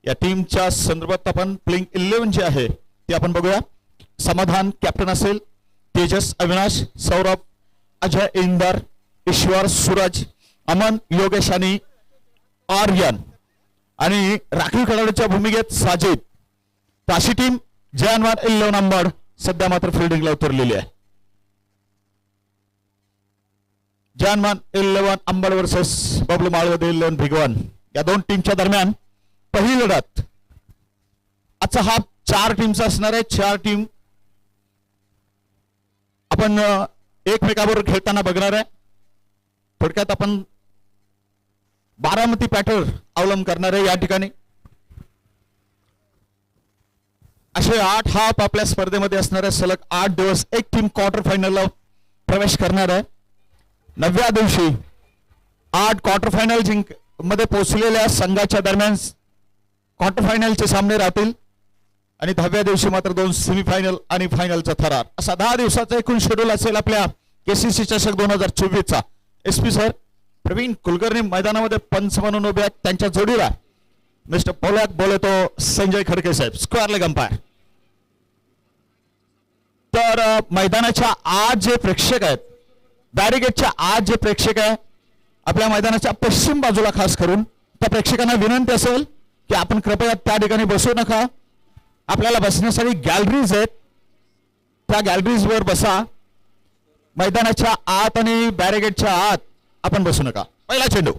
या टीमच्या संदर्भात आपण प्लेइंग 11 जे आहे ते आपण बघूया. समाधान कॅप्टन असेल, तेजस अविनाश, सौरभ, अजय, इंदर, ईश्वर, सूरज, अमन, योगेश आणि आर्यन आणि राखीव खेळाडूच्या भूमिकेत साजिद. तर अशी टीम जयनवान 11 अंबड सध्या मात्र फिल्डिंगला उतरलेली आहे. जयनवान 11 अंबड वर्सेस बबलू माळवदे 11 भिगवण या दोन टीमच्या दरम्यान पहिली लढत. आजचा हा 4 टीमचा असणार आहे. 4 टीम आपण एकमेकाबरोबर खेळताना बघणार आहे. थोडक्यात आपण बारामती पॅटर्न अवलंब करणार आहे या ठिकाणी. असे 8 हाफ आपल्या स्पर्धेमध्ये असणार आहे. सलग 8 दिवस एक टीम क्वार्टर फायनलला प्रवेश करणार आहे. 9व्या दिवशी 8 क्वार्टर फायनल मध्ये पोहोचलेल्या संघाच्या दरम्यान क्वार्टर फायनलचे सामने राहतील आणि 10व्या दिवशी मात्र 2 सेमीफायनल आणि फायनलचा थरार असा 10 दिवसाचा एकूण शेड्यूल असेल आपल्या केसीसी चषक 2024 चा. एसपी सर प्रवीण कुलकर्णी मैदानामध्ये पंच म्हणून उभे आहेत. त्यांच्या जोडीला मिस्टर पोलॅक बोलतो संजय खडके साहेब, स्क्वेअर लेग अंपायर. तर मैदानाच्या आज जे प्रेक्षक आहेत, बॅरिगेटच्या आज जे प्रेक्षक आहे आपल्या मैदानाच्या पश्चिम बाजूला खास करून, त्या प्रेक्षकांना विनंती असेल की आपण कृपया त्या ठिकाणी बसू नका. आपल्याला बसण्यासाठी गॅलरीज आहेत, त्या गॅलरीज वर बसा. मैदानाच्या आत आणि बॅरिगेटच्या आत आपण बसू नका. पहिला चेंडू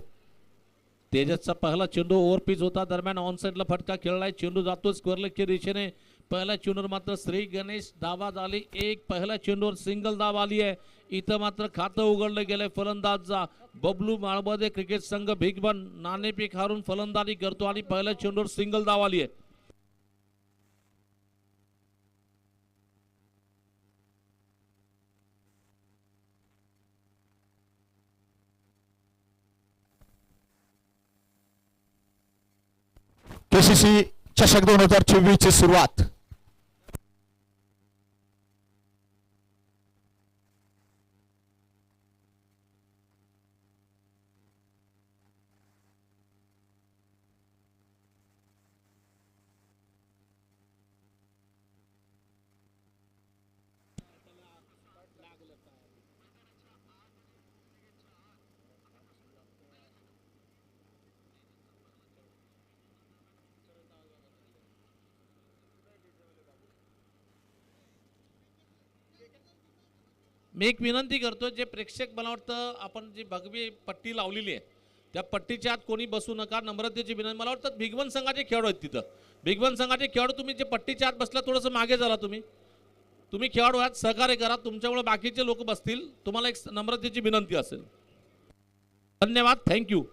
तेजसचा पहिला चेंडू ओव्हर पिच होता. दरम्यान ऑन साइडला फटका खेळलाय. चेंडू जातो स्क्वेअर लेगच्या दिशेने. पहिल्या चेंडूवर मात्र श्री गणेश धावा झाली. एक पहिल्या चेंडूवर सिंगल धाव आली आहे. इथं मात्र खातं उघडलं गेलंय फलंदाजचा. बबलू माळवदे क्रिकेट संघ भिगवण नाणेफेक हारून फलंदाजी करतो आणि पहिल्या चेंडूवर सिंगल धाव आली आहे. केसीसी चषक 2024 ची सुरुवात. मी एक विनंती करतो, जे प्रेक्षक मला वाटतं आपण जी भगवी पट्टी लावलेली आहे त्या पट्टीच्या आत कोणी बसू नका. नम्रतेची विनंती. मला वाटतं भिगवण संघाचे खेळाडू आहेत तिथं. भिगवण संघाचे खेळाडू तुम्ही जे पट्टीच्या आत बसला थोडंसं मागे झाला. तुम्ही खेळाडू आहात, सहकार्य करा. तुमच्यामुळे बाकीचे लोक बसतील. तुम्हाला एक नम्रतेची विनंती असेल. धन्यवाद. थँक्यू.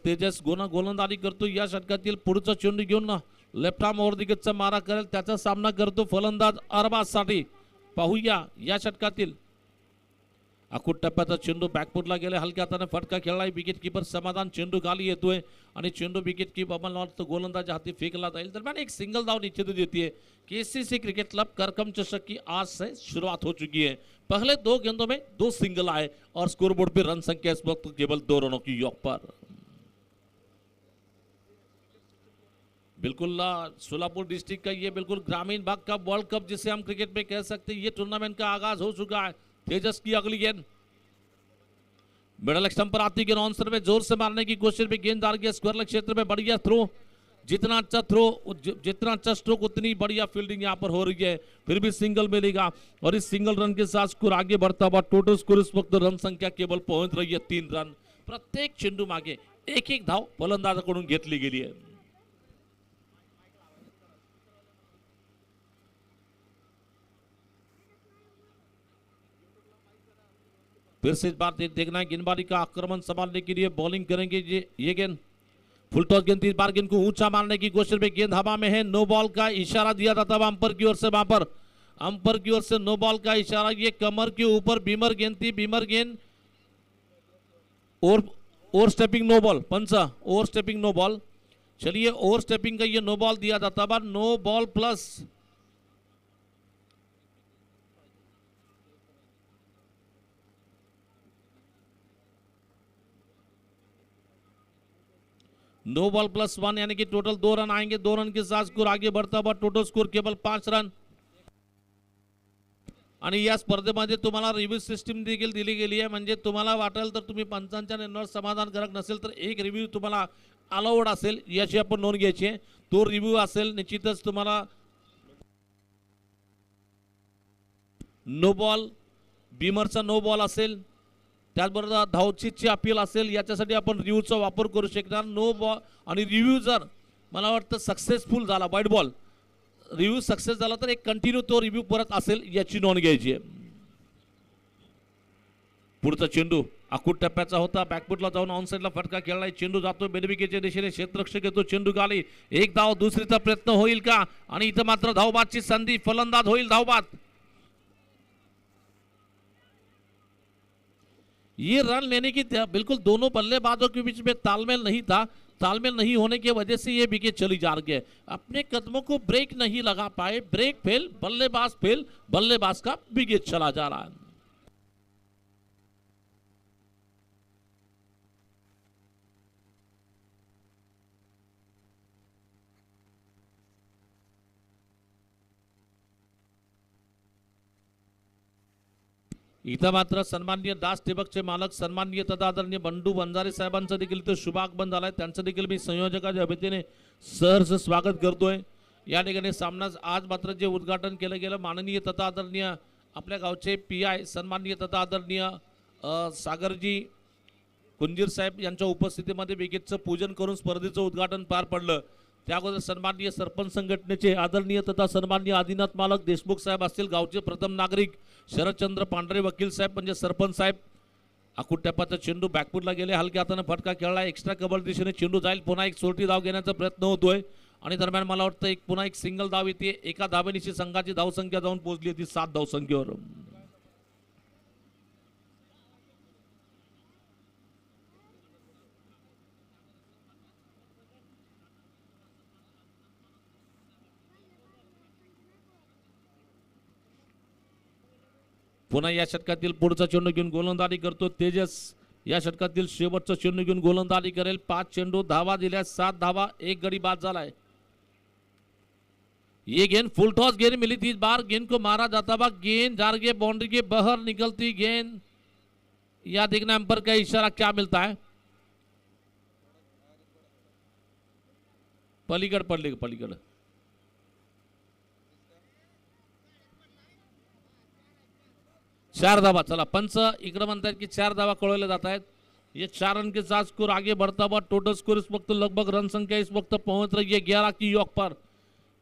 तेजस गोलंदाजी करतो. या षटकातील पुढचा चेंडू घेऊन लेफ्ट आर्म ओव्हर दिग्गजचा मारा करेल. त्याचा सामना करतो फलंदाज अरबाजसाठी. पाहूया या षटकातील अखूट टप्प्याचा चेंडू बॅकफुटला गेला. हलक्या हाताने फटका खेळलाय. विकेट किपर समाधान चेंडू खाली येतोय आणि चेंडू विकेट किपर गोलंदाज हाती फेकला जाईल. दरम्यान एक सिंगल धाव निश्चित देती है. केसीसी क्रिकेट क्लब करकम चषक की आज से शुरुआत हो चुकी है. पहले 2 गेंदों में 2 सिंगल आए और स्कोरबोर्ड पे रन संख्या इस वक्त केवल 2 रनों की योग पर. बिल्कुल सोलापुर डिस्ट्रिक्ट का ये बिल्कुल ग्रामीण भाग का वर्ल्ड कप जिसे हम क्रिकेट में कह सकते हैं, ये टूर्नामेंट का आगाज हो चुका है. तेजस की अगली गेंद मिडल स्टंप पर आती गेंद ऑन में जोर से मारने की कोशिश में गेंद आ गया स्क्वायर लेग क्षेत्र में. बढ़िया थ्रो. जितना अच्छा थ्रो, जितना अच्छा स्ट्रोक, उतनी बढ़िया फील्डिंग यहाँ पर हो रही है. फिर भी सिंगल मिलेगा और इस सिंगल रन के साथ स्कोर आगे बढ़ता हुआ. टोटल स्कोर इस वक्त रन संख्या केवल पहुंच रही है 3 रन. प्रत्येक चेंडू मागे एक धाव फलंदाजाकडून घेतली गेली आहे. फिर से इस बार देखना है गेंदबाजी का आक्रमण संभालने के लिए बॉलिंग करेंगे ये गेंद. फुल टॉस गेंद. इस बार गेंद को ऊंचा मारने की कोशिश में गेंद हवा में है. नो बॉल का इशारा दिया जाता है अंपायर की ओर से. वहां पर अंपायर की ओर से नो बॉल का इशारा. ये कमर के ऊपर बीमर गेंद थी. बीमर गेंद ओवर स्टेपिंग नो बॉल. पंचा ओवर स्टेपिंग नो बॉल. चलिए ओवर स्टेपिंग का ये नो बॉल दिया जाता है. No ball plus no ball +1 यानी कि टोटल 2 रन आएंगे। 2 रन के साथ स्कोर आगे बढ़ता हुआ टोटल स्कोर केवळ 5 रन। आणि या स्पर्धेमध्ये तुम्हाला रिव्ह्यू सिस्टीम देखील दिली गेली आहे, म्हणजे तुम्हाला वाटेल तर तुम्ही पंचांच्या निर्णयावर समाधानकारक नसेल तर एक रिव्ह्यू तुम्हाला अलाउड असेल याची आपण नोंद घ्यायची आहे। तो रिव्ह्यू असेल निश्चितच तुम्हाला नो बॉल, बीमरचा नो बॉल असेल, त्याचबरोबर धावचीतची अपील असेल, याच्यासाठी आपण रिव्ह्यूचा वापर करू शकणार। नो बॉल आणि रिव्ह्यू जर मला वाटतं सक्सेसफुल झाला, वाईट बॉल रिव्ह्यू सक्सेस झाला तर एक कंटिन्यू तो रिव्ह्यू परत असेल याची नोंद घ्यायची आहे। पुढचा चेंडू आखूट टप्प्याचा होता, बॅकफुटला जाऊन ऑन साइडला फटका खेळलाय। चेंडू जातो बेडविकेच्या दिशेने, क्षेत्ररक्षक येतो, चेंडू गाली, एक धाव दुसरीचा प्रयत्न होईल का? आणि इथं मात्र धावबादची संधी, फलंदाज होईल धावबाद। ये रन लेने की बिल्कुल दोनों बल्लेबाजों के बीच में तालमेल नहीं था। तालमेल नहीं होने की वजह से ये विकेट चली जा रही है। अपने कदमों को ब्रेक नहीं लगा पाए, ब्रेक फेल, बल्लेबाज का विकेट चला जा रहा है। इथं मात्र सन्माननीय दास ठिबकचे मालक सन्माननीय तथा आदरणीय बंडू बंजारे साहेबांचं देखील इथं शुभागमन झालाय। त्यांचं देखील मी संयोजकाच्या वतीने सहर्ष स्वागत करतोय। या ठिकाणी सामनाच आज मात्र जे उद्घाटन केलं गेलं माननीय तथा आदरणीय आपल्या गावचे PI सन्माननीय तथा आदरणीय सागरजी कुंजीर साहेब यांच्या उपस्थितीमध्ये विकेटचं पूजन करून स्पर्धेचं उद्घाटन पार पडलं। त्या अगोदर सन्माननीय सरपंच संघटनेचे आदरणीय तथा सन्माननीय आदिनाथ मालक देशमुख साहेब असतील, गावचे प्रथम नागरिक शरदचंद्र पांढरे वकील साहेब म्हणजे सरपंच साहेब। आखूट टप्प्याचा चेंडू बॅकफुटला गेले, हलक्या हाताने फटका खेळला, एक्स्ट्रा कव्हर दिशेने चेंडू जाईल, पुन्हा एक सोटी धाव घेण्याचा प्रयत्न होतोय आणि दरम्यान मला वाटतं पुन्हा एक सिंगल धाव येते। एका धावेनिशी संघाची धावसंख्या जाऊन पोहोचली होती 7 धावसंख्येवर। पुन्हा या षटकातील पुढचा चेंडू घेऊन गोलंदाजी करतो तेजस। या षटकातील शेवटचा चेंडू घेऊन गोलंदाजी करेल। 5 चेंडू धावा दिल्या, 7 धावा, एक गडी बाद झालाय। ये गेंद फुल टॉस गेंद मिली थी, इस बार गेंद को मारा जाता हुआ, गेंद जारगे बाउंड्री के बाहर निकलती गेंद। या देखना अंपायर का इशारा क्या मिलता है। पलीकड पडले, पलीकड 4 धावा। चला पंच इकडे म्हणतात की 4 धावा कळवल्या जात आहेत। ये 4 रन के साथ स्कोर आगे बढ़ता हुआ टोटल स्कोर इस वक्त लगभग रन संख्या इस वक्त पहुंच रही है 11 की योग पर।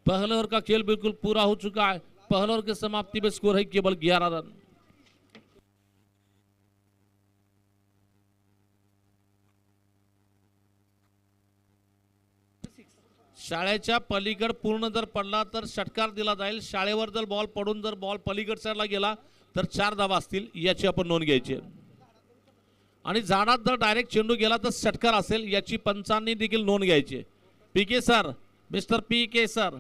पहले ओवर का खेल बिल्कुल पूरा हो चुका है। पहले ओवर की समाप्ति में स्कोर है केवल 11 रन। शाळेच्या पलीकड पूर्ण जर पडला तर षटकार दिला जाईल। शाळेवर जर बॉल पडून जर बॉल पलीकड साईडला गेला तर 4 धावा असतील, याची आपण नोंद घ्यायची। आणि झाडात जर डायरेक्ट चेंडू गेला तर षटकार असेल, याची पंचांनी देखील नोंद घ्यायची। PK sir, mister PK sir.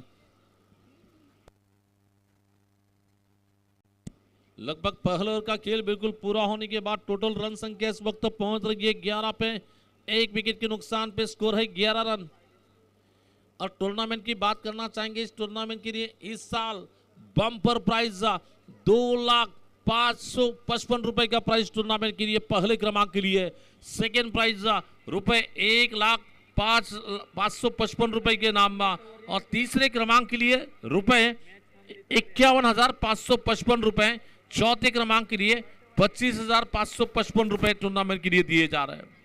लगभग पहले ओवर का खेल बिल्कुल पूरा होने के बाद टोटल रन संख्या इस वक्त पहुंच रही है 11 पे। एक विकेट के नुकसान पे स्कोर है 11 रन। और टूर्नामेंट की बात करना चाहेंगे, इस टूर्नामेंट के लिए इस साल बम्पर प्राइज 2,555 रुपए का प्राइज टूर्नामेंट के लिए पहले क्रमांक के लिए। सेकेंड प्राइज रुपए 1,0555 रुपए के नाम में। और तीसरे क्रमांक के लिए रुपए 51,555 रुपए। चौथे क्रमांक के लिए 25,555 रुपए टूर्नामेंट के लिए दिए जा रहे हैं।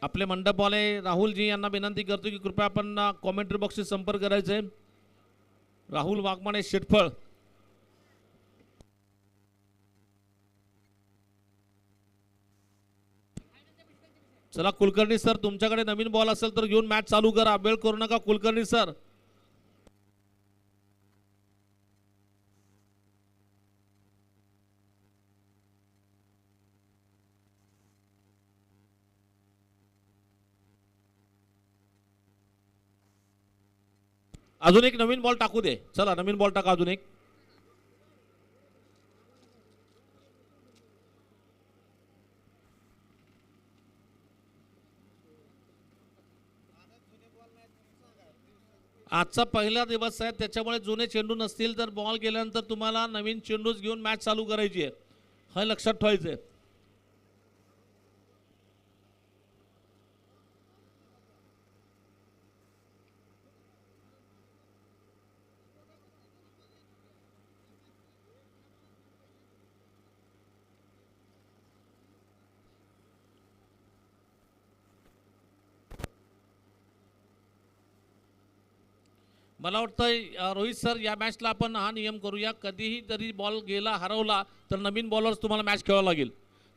आपले मंडपवाले राहुल जी यांना विनंती करतो की कृपया आपण कॉमेंट्री बॉक्सशी संपर्क करायचा आहे। राहुल वाघमाने शेटफळ। चला कुलकर्णी सर, तुमच्याकडे नवीन बॉल असेल तर घेऊन मॅच चालू करा, वेळ करू नका कुलकर्णी सर। अजून एक नवीन बॉल टाकू दे. चला नवीन बॉल टाका अजून एक. आजचा पहिला दिवस आहे त्याच्यामुळे जुने चेंडू नसतील तर बॉल गेल्यानंतर तुम्हाला नवीन चेंडूच घेऊन मॅच चालू करायची आहे. हे लक्षात ठेवायचं. मला वाटतं रोहित सर या मॅचला आपण हा नियम करूया, कधीही जरी बॉल गेला हरवला तर नवीन बॉलर्स तुम्हाला मॅच खेळावा लागेल.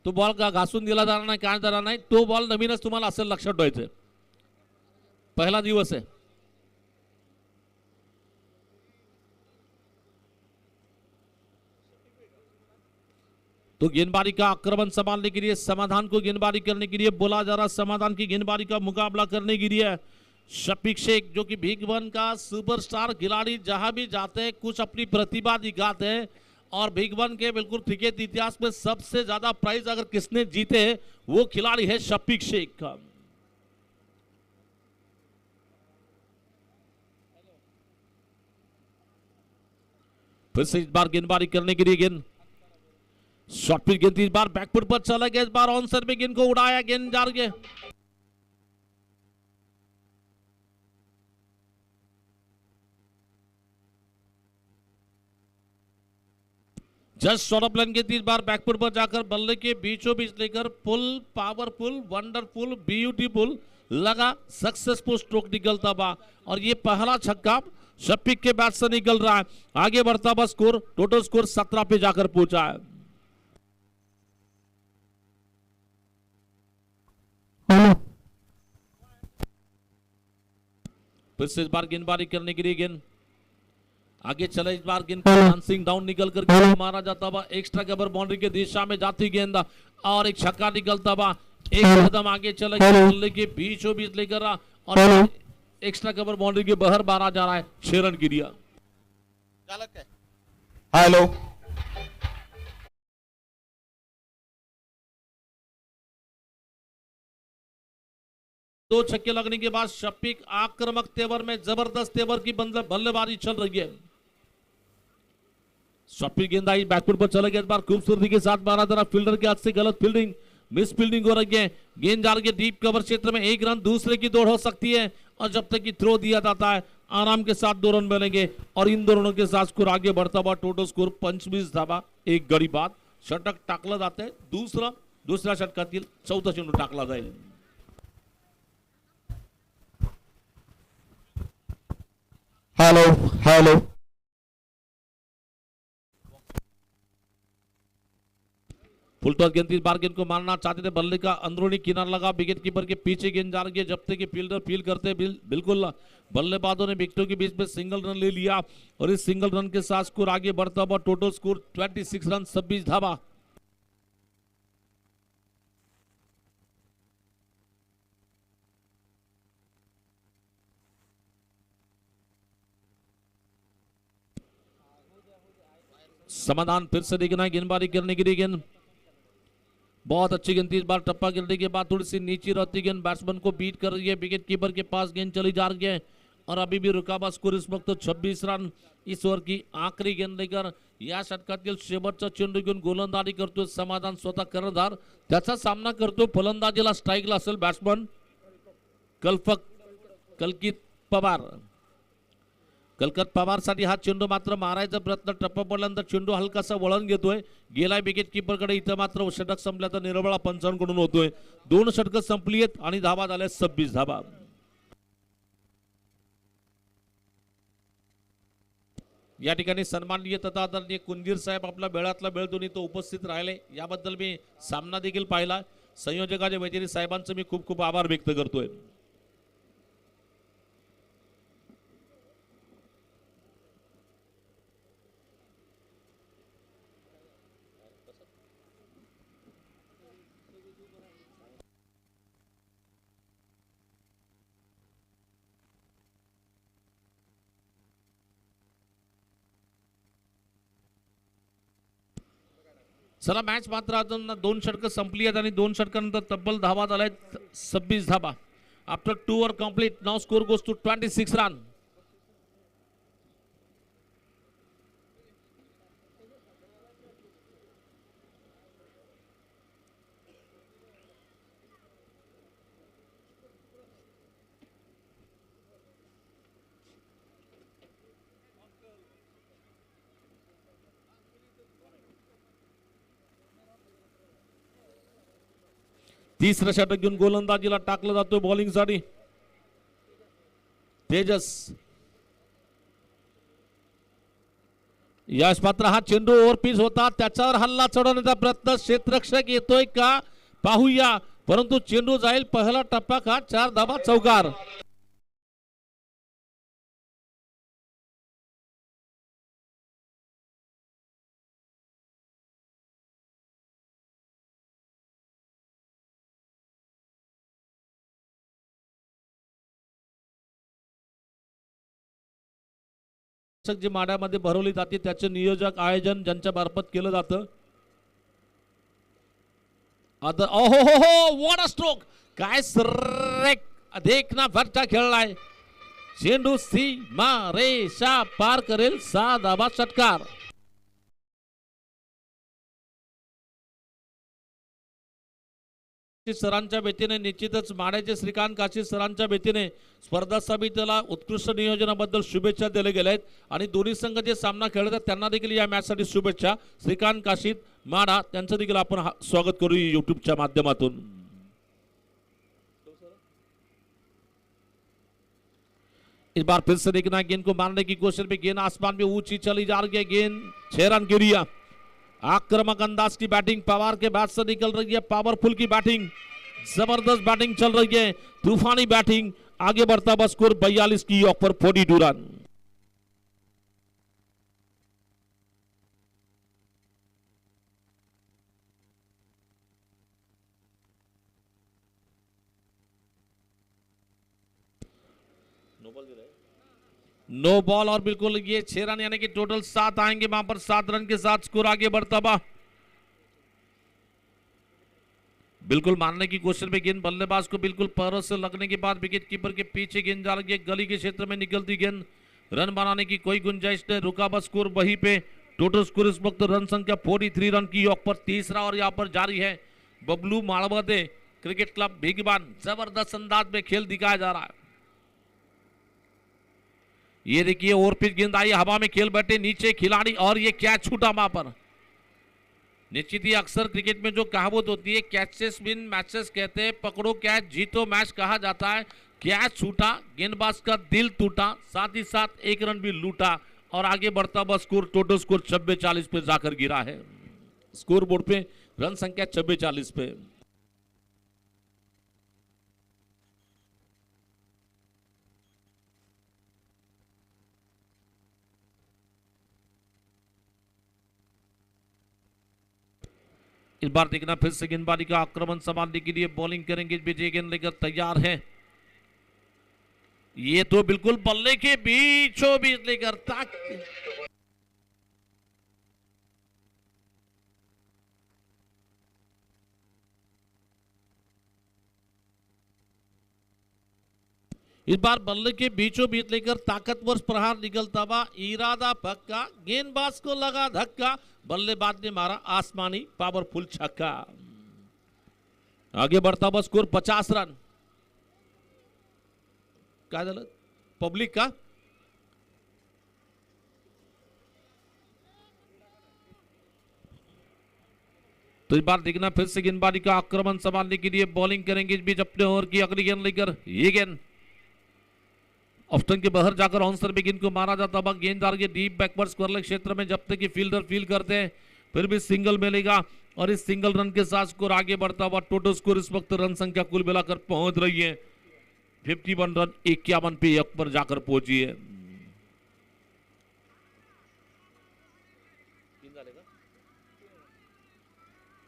तो बॉल घासून दिला जाणार नाही, काय जाणार नाही, तो बॉल नवीनच तुम्हाला असेल लक्षात ठेवायचं. पहिला दिवस आहे. तो गेंदबाजी का आक्रमण संभालने के लिए, समाधान को गेंदबाजी करने के लिए बोला जा रहा, समाधान की गेंदबाजी का मुकाबला करने के लिए शफीक शेख जो कि बिग वन का सुपरस्टार खिलाड़ी, जहां भी जाते हैं कुछ अपनी प्रतिभा दिखाते हैं और बिग वन के बिल्कुल क्रिकेट इतिहास में सबसे ज्यादा प्राइज अगर किसने जीते वो खिलाड़ी है शफीक शेख का. फिर से इस बार गेंदबाजी करने के लिए गेंद शॉर्ट पिच गेंद इस बार बैकफुट पर चला गया, इस बार ऑन साइड में गेंद को उड़ाया, गेंद जा गया. जस्ट शॉर्ट ऑफ लाइन के 30 बार बैकफुट पर जाकर बल्ले के बीचों बीच लेकर फुल पावरफुल वंडरफुल ब्यूटीफुल लगा, सक्सेसफुल स्ट्रोक निकलता बा और ये पहला छक्का शफीक के बैट से निकल रहा है. आगे बढ़ता हुआ स्कोर, टोटल स्कोर 17 पे जाकर पहुंचा है. फिर से इस बार गेंदबाजी करने के लिए गेंद आगे चला, इस बार गेंद डांसिंग डाउन निकल कर मारा जाता हुआ एक्स्ट्रा कवर बाउंड्री के दिशा में जाती गेंद और एक छक्का निकलता हुआ. एक कदम आगे चला बल्ले के बीचों बीच लेकर और एक्स्ट्रा कवर बाउंड्री के बाहर मारा जा रहा है. 6 रन गिरिया. हेलो, दो छक्के लगने के बाद शफीक आक्रामक तेवर में जबरदस्त तेवर की बल्लेबाजी चल रही है. शफीक गेंद आई बैकफुट पर चला गया, इस बार खूबसूरती के साथ मारा जरा, फील्डर के हाथ से गलत फील्डिंग, मिस फील्डिंग हो रही है. गेंद जा रही है डीप कवर क्षेत्र में, एक रन दूसरे की दौड़ हो सकती है और जब तक कि थ्रो दिया जाता है आराम के साथ 2 रन बनेंगे और इन 2 रनों के साथ स्कोर आगे बढ़ता हुआ टोटल स्कोर 25 धावा. एक गडी बाद षटक टाकलं जाते, दुसऱ्या षटकातील 4था चेंडू टाकला जाईल. Hello, hello. फुल टॉस गेंद इस बार गेंद को मारना चाहते थे, बल्ले का अंदरूनी किनारा लगा, विकेट कीपर के पीछे गेंद जा रही है, जब तक कि फील्डर फील करते बिल्कुल बल्लेबाजों ने विकेटों के बीच में सिंगल रन ले लिया और इस सिंगल रन के साथ स्कोर आगे बढ़ता हुआ टोटल स्कोर 26 रन 26 धावा. समाधान फिर से देखना है गेंदबाजी करने के लिए गेंद, बहुत अच्छी गेंद इस बार, टप्पा गिरने के बाद थोड़ी सी नीचे रहती गेंद बैट्समैन को बीट कर रही है, विकेट कीपर के पास गेंद चली जा रही है और अभी भी रुका हुआ स्कोर इस वक्त 26 रन. इस ओव्हर की आखरी गेंद लेकर या षटकातील शेवटचा चेंडू घेऊन गोलंदाजी करतो समाधान, स्वतः कर्णधार, त्याचा सामना करतो फलंदाजीला स्ट्राईकला असेल बॅट्समन कल्कित पवार. कलकत पवारसाठी हा चेंडू मात्र मारायचा प्रयत्न, टप्पा पडल्यानंतर चेंडू हलकासा वळण घेतोय, गेलाय विकेट कीपरकडे, इथं मात्र षटक संपल्याचा निरबळा पंचांकडून होतोय. 2 षटकं संपली आहेत आणि धावा झाल्या 26 धावा. या ठिकाणी सन्माननीय तथा आदरणीय कुंजीर साहेब आपला वेळातला वेळ देऊन इथं उपस्थित राहिले, याबद्दल मी सामना देखील पाहिला. संयोजकाचे वैद्यरी साहेबांचे मी खूप खूप आभार व्यक्त करतोय. चला मॅच मात्र अजून 2 षटकं संपली आहेत आणि 2 षटकानंतर तब्बल धावा झाल्यात 26 धावा. After 2 over complete now score goes to 26 run. तिसरं षटक घेऊन गोलंदाजीला टाकलं जातो बॉलिंग साठी तेजस. यश मात्र हा चेंडू ओव्हरपिच होता, त्याच्यावर हल्ला चढवण्याचा प्रयत्न क्षेत्ररक्षक येतोय का पाहूया, परंतु चेंडू जाईल पहिला टप्पा का 4 धावा चौकार. जी माड्यामध्ये भरवली जाते त्याचे नियोजक आयोजन ज्यांच्या मार्फत केलं जातं. ओहो हो हो व्हॉट अ स्ट्रोक, काय सर्रेक देखना फटका खेळलाय. चेंडू सीमा रेषा पार करेल 6 धावा षटकार. सरांच्या वतीने निश्चितच माड्याचे श्रीकांत काशी सरांच्या वतीने स्पर्धा समितीला उत्कृष्ट नियोजनाबद्दल शुभेच्छा दिल्या गेल्या आहेत आणि दोन्ही संघ जे सामना खेळत आहेत त्यांना देखील या मॅच साठी शुभेच्छा. श्रीकांत काशीत माडा त्यांचं देखील आपण स्वागत करू यूट्यूबच्या माध्यमातून. इस बार फिर से देखना गेंद को मारने की कोशिश में, गेंद आसमान में ऊंची चली जा रही है, गेंद 6 रन की रिया. आक्रामक अंदाज की बैटिंग पवार के बाद से निकल रही है, पावरफुल की बैटिंग, जबरदस्त बैटिंग चल रही है, तूफानी बैटिंग. आगे बढ़ता बस स्कोर 42 की ऑफ पर 42 रन. नो बॉल और बिल्कुल ये 6 रन यानी कि टोटल 7 आएंगे वहां पर. 7 रन के साथ स्कोर आगे बढ़ता बा. बिल्कुल मारने की कोशिश में गेंद बल्लेबाज को बिल्कुल पैरों से लगने के बाद विकेट कीपर के पीछे गेंद जा रही है, गली के क्षेत्र में निकलती गेंद. रन बनाने की कोई गुंजाइश नहीं, रुका बस स्कोर वहीं पे. टोटल स्कोर इस वक्त रन संख्या 43 रन की ऑफ पर. तीसरा और यहाँ पर जारी है. बबलू माड़वदे क्रिकेट क्लब भिगबान, जबरदस्त अंदाज में खेल दिखाया जा रहा है. ये देखिए ओवरपिच गेंद आई, हवा में खेल बैठे नीचे खिलाड़ी और ये कैच छूटा वहां पर. निश्चित ही अक्सर क्रिकेट में जो कहावत होती है कैचेस विन मैचेस कहते हैं, पकड़ो कैच जीतो मैच कहा जाता है. कैच छूटा, गेंदबाज का दिल टूटा, साथ ही साथ 1 रन भी लूटा और आगे बढ़ता हुआ स्कोर टोटल स्कोर 46 पे जाकर गिरा है. स्कोर बोर्ड पे रन संख्या 46 पे. इस बार देखना फिर से गेंदबाजी का आक्रमण संभालने के लिए बॉलिंग करेंगे, विजय गेंद लेकर तैयार है. ये तो बिल्कुल बल्ले के बीचों बीच लेकर ताक. इस बार बल्ले के बीचों बीच लेकर ताकतवर प्रहार निकलता हुआ, इरादा पक्का, गेंदबाज को लगा धक्का, बल्लेबाज ने मारा आसमानी पावरफुल छक्का. आगे बढ़ता हुआ स्कोर 50 रन. काय झालं पब्लिक का तो इस बार देखना फिर से गेंदबाजी का आक्रमण संभालने के लिए बॉलिंग करेंगे इस बीच अपने ओवर की अगली गेंद लेकर. ये गेंद ऑफ्टन के बाहर जाकर ऑनस्टर में गेंद को मारा जाता है, गेंद आ रही है डीप बैकवर्ड स्क्वायर क्षेत्र में, जब तक कि फील्डर फील करते हैं फिर भी सिंगल मिलेगा और इस सिंगल रन के साथ स्कोर आगे बढ़ता हुआ. टोटल स्कोर इस वक्त रन संख्या कुल मिलाकर पहुंच रही है 51 रन 51 पे एक पर जाकर पहुंची है.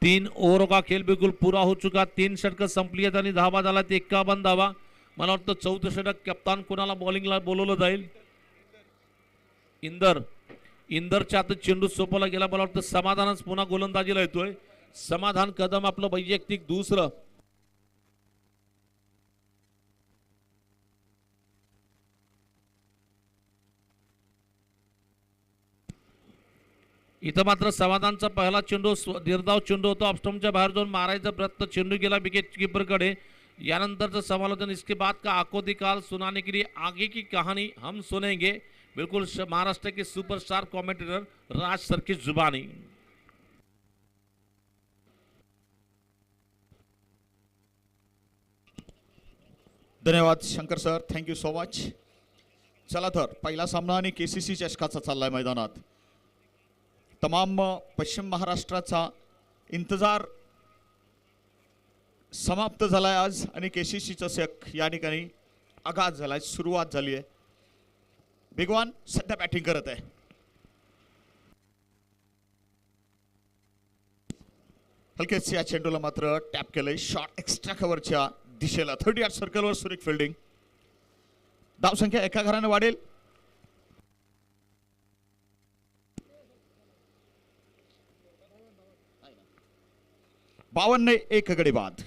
तीन ओव्हर का खेळ बिलकुल पूरा हो चुका. 3 षटक संपली आहेत आणि धावा झाला 51 धावा. मला वाटतं 4थं षटक कप्तान कोणाला बॉलिंगला बोलवलं जाईल. इंदर इंदरच्या हातात चेंडू सोपवला गेला. मला वाटतं समाधानच पुन्हा गोलंदाजीला येतोय. समाधान कदम आपलं वैयक्तिक दुसरं. इथं मात्र समाधानचा पहिला चेंडू निर्धाव चेंडू होतो. ऑफस्टम्पच्या बाहेर जाऊन मारायचा प्रयत्न, चेंडू गेला विकेट कीपरकडे. यानंतरचं समालोचन, इसके बाद का आंखों दिखाल सुनाने के लिए आगे की कहानी हम सुनेंगे. बिल्कुल महाराष्ट्र के सुपरस्टार कमेंटेटर राज सर की जुबानी. धन्यवाद Shankar sir, thank you so much. चला तर पहिला सामना आणि केसीसी चषकाचा चाललाय मैदानात. तमाम पश्चिम महाराष्ट्राचा इंतजार समाप्त झालाय आज आणि केसीसी चषक या ठिकाणी आगाज झालाय, सुरुवात झाली आहे. बिगवान सध्या बॅटिंग करत आहे. हलकेच या चेंडूला मात्र टॅप केलंय. शॉट एक्स्ट्रा कव्हरच्या दिशेला 30 यार्ड सर्कलवर सुरेख फिल्डिंग. धावसंख्या एका घराने वाढेल. बावन्न एक गडी बाद.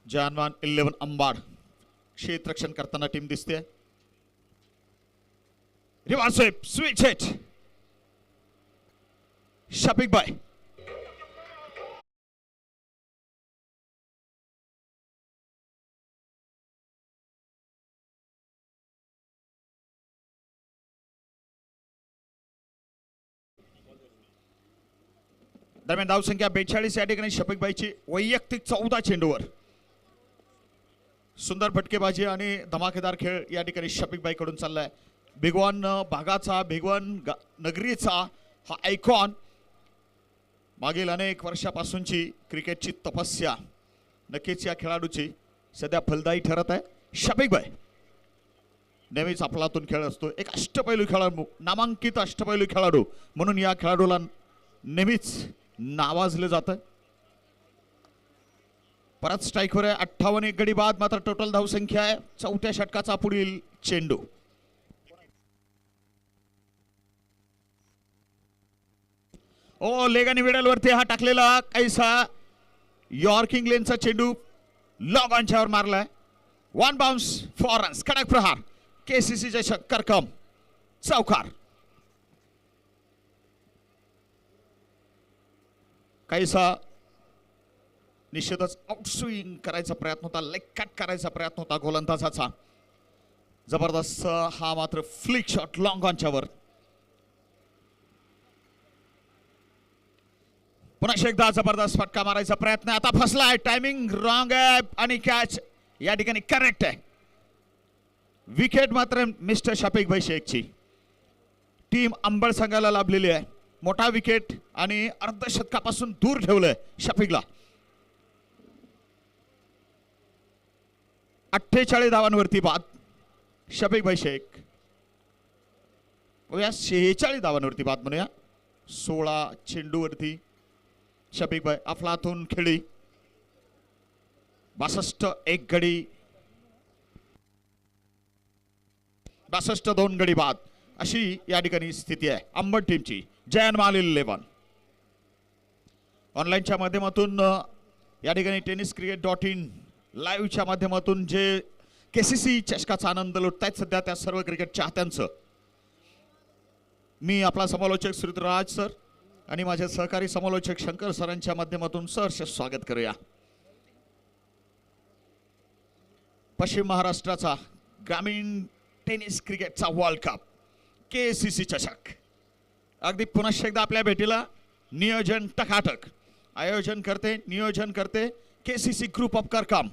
जानवान 11 अंबाड क्षेत्ररक्षण करताना टीम दिसते. Reverse switch hit. शफिक भाई दरम्यान धावसंख्या 42 या ठिकाणी शफिकबाईची वैयक्तिक 14 चेंडूवर. सुंदर फटकेबाजी आणि धमाकेदार खेळ या ठिकाणी शफिकबाई कडून चाललाय. भिगवण भागाचा, भिगवण नगरीचा हा आयकॉन, मागील अनेक वर्षापासूनची क्रिकेटची तपस्या नक्कीच या खेळाडूची सध्या फलदायी ठरत आहे. शफिकबाई नेहमीच आपलातून खेळ असतो. एक अष्टपैलू खेळाडू, नामांकित अष्टपैलू खेळाडू म्हणून या खेळाडूला नेहमीच नावाजलं जातं. परत स्ट्राईकवर आहे. 58 एक गडी बाद. मात्र टोटल धावसंख्या आहे. चौथ्या षटकाचा पुढील चेंडू. ओ लेग आणि मिडल वरती हा टाकलेला कैसा यॉर्क इंग्लंडचा चेंडू लॉग ऑनच्यावर मारलाय. 1 bounce 4 runs. कडक प्रहार. केसीसीचे शक्करकम चौकार. कैसा निश्चितच आउटस्विंग करायचा प्रयत्न होता, लेग कट करायचा प्रयत्न होता गोलंदाजाचा. जबरदस्त हा मात्र फ्लिक शॉट लॉंग ऑनच्यावर. पुन्हा एकदा जबरदस्त फटका मारायचा प्रयत्न. आता फसलाय. टायमिंग रॉंग आहे आणि कॅच या ठिकाणी करेक्ट आहे. विकेट मात्र मिस्टर शफिक भाई शेखची. टीम अंबळ संघाला लाभलेली आहे. मोठा विकेट आणि अर्धशतकापासून दूर ठेवलंय शफिकला. 48 धावांवरती बाद शफिक भाई शेख. 46 धावांवरती बाद म्हणूया. 16 चेंडूवरती शफिक भाई. अफलातून खेळी. 62 एक गडी. 62 2 गडी बाद अशी या ठिकाणी स्थिती आहे अंबड टीमची. जयनमाल 11 ऑनलाईनच्या माध्यमातून या ठिकाणी tenniscricket.in लाईव्हच्या माध्यमातून जे केसीसी चषकाचा आनंद लुटतायत सध्या त्या सर्व क्रिकेट चाहत्यांचं मी आपला समालोचक श्री राज सर आणि माझे सहकारी समालोचक शंकर सरांच्या माध्यमातून सहर्ष स्वागत करूया. पश्चिम महाराष्ट्राचा ग्रामीण टेनिस क्रिकेटचा वर्ल्ड कप केसीसी चषक अगदी पुन्हा एकदा आपल्या भेटीला. नियोजन टकाटक. आयोजन करते, नियोजन करते केसीसी ग्रुप ऑफ करकम.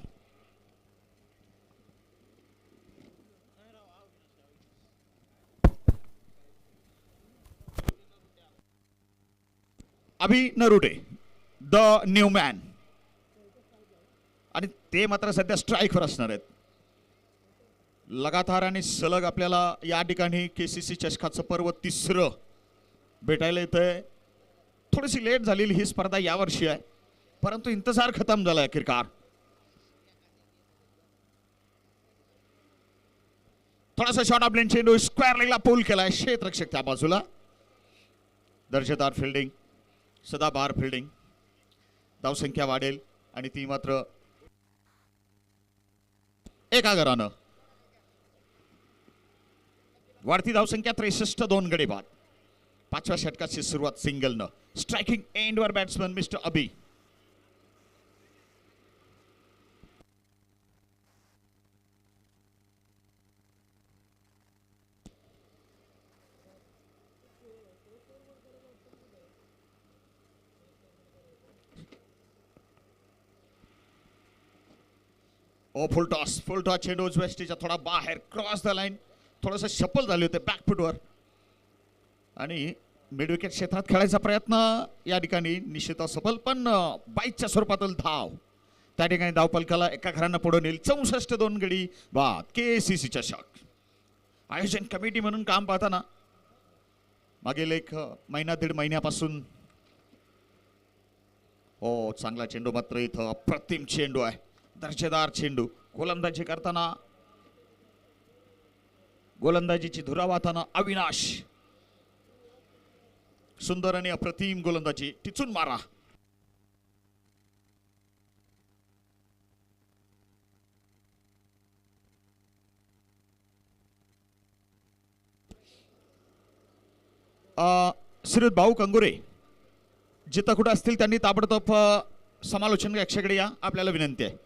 Abhi Narude the new man आणि ते मात्र सध्या स्ट्राईकवर असणार आहेत. लगातार आणि सलग आपल्याला या ठिकाणी केसीसी चषकाचं पर्व तिसरं भेटायला येतंय. थोडीशी लेट झालेली ही स्पर्धा यावर्षी आहे, परंतु इंतजार खतम झालाय अखेरकार. थोडासा शॉर्ट ऑफ लेन चेंडू स्क्वेअर लेगला पूल केलाय. क्षेत्ररक्षक त्या बाजूला. दर्जेदार फिल्डिंग, सदाबहार फिल्डिंग. धावसंख्या वाढेल आणि ती मात्र एका गरानं. वाढती धावसंख्या 63, 2 गडी बाद. 5व्या षटकाची सुरुवात सिंगलनं. स्ट्रायकिंग एंडवर बॅट्समन मिस्टर अबी. फुल टॉस चेंडू वेस्टीच्या थोडा बाहेर क्रॉस द लाईन. थोडंसं शफल झाले होते बॅकफुटवर आणि मिड विकेट क्षेत्रात खेळायचा प्रयत्न या ठिकाणी निश्चित सफल, पण बाईकच्या स्वरूपातील धाव त्या ठिकाणी धावपलकाला एका घरांना पुढे नेल. 64, 2 गडी बाद. KCC चषक आयोजन कमिटी म्हणून काम पाहताना मागील एक महिना दीड महिन्यापासून चांगला चेंडू मात्र इथं अप्रतिम चेंडू आहे. दर्जेदार चेंडू. गोलंदाजी करताना गोलंदाजीची धुरा वाहताना अविनाश. सुंदर आणि अप्रतिम गोलंदाजी. टिचून मारा. श्रीयुत भाऊ कंगुरे जिथं कुठं असतील त्यांनी ताबडतोब समालोचन कक्षाकडे या, आपल्याला विनंती आहे.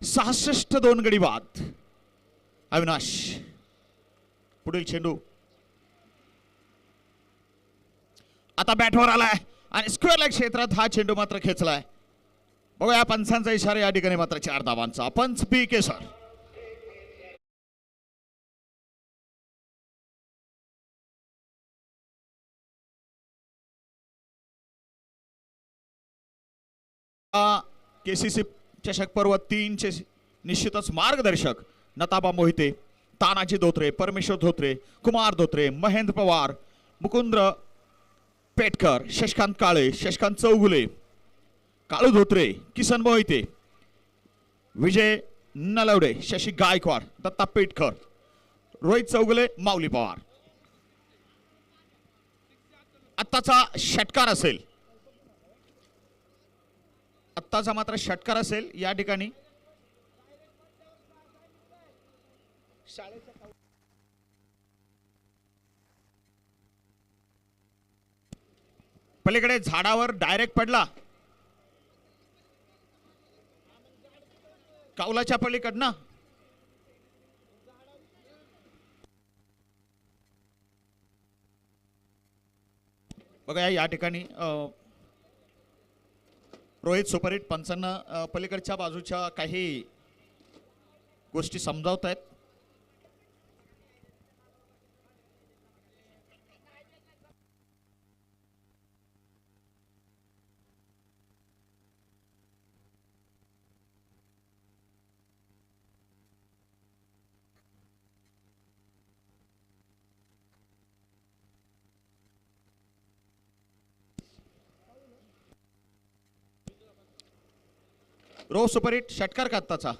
66, 2 गडी बाद. अविनाश. पुढील चेंडू आता बॅटवर आलाय आणि स्क्वेअर लेग क्षेत्रात हा चेंडू मात्र खेचलाय. बघूया पंचांचा इशारा या ठिकाणी मात्र 4 धावांचा. पंच PK सर. KCC चषक पर्व 3 चे निश्चितच मार्गदर्शक नताबा मोहिते, तानाजी धोत्रे, परमेश्वर धोत्रे, कुमार धोत्रे, महेंद्र पवार, मुकुंद पेटकर, शशकांत काळे, शशकांत चौगुले, काळू धोत्रे, किसन मोहिते, विजय नलवडे, शशी गायकवाड, दत्ता पेटकर, रोहित चौगुले, माऊली पवार. आत्ताचा षटकार असेल, आत्ताचा मात्र षटकार असेल या ठिकाणी. पलीकडे झाडावर डायरेक्ट पडला. कावलाच्या पलीकडनं बघा या ठिकाणी रोहित सुपरहिट पंचांना पलीकडच्या बाजूच्या काही गोष्टी समजावत आहेत. रो सुपरहिट षटकार का आत्ताचा.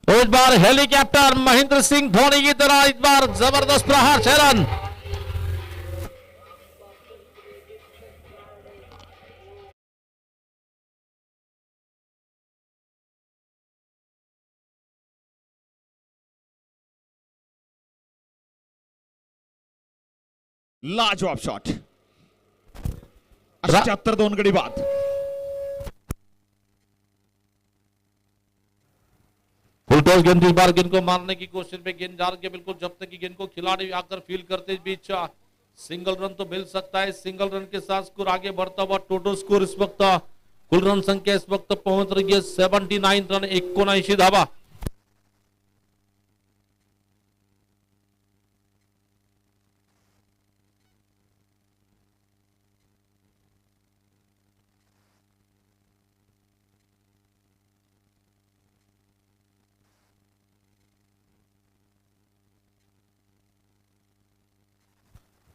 इस बार हेलीकॉप्टर महेंद्र सिंह धोनी की तरह इस बार जबरदस्त प्रहार से रन. लाजवाब शॉट. 78, 2 गडी बाद. टॉस गेंद इस बार गेंद को मारने की कोशिश में गेंद जा रही है बिल्कुल, जब तक कि गेंद को खिलाड़ी आकर फील करते बीच सिंगल रन तो मिल सकता है। सिंगल रन के साथ स्कोर आगे बढ़ता हुआ टोटल स्कोर इस वक्त कुल रन संख्या इस वक्त पहुंच रही है 79 रन 79 धावा।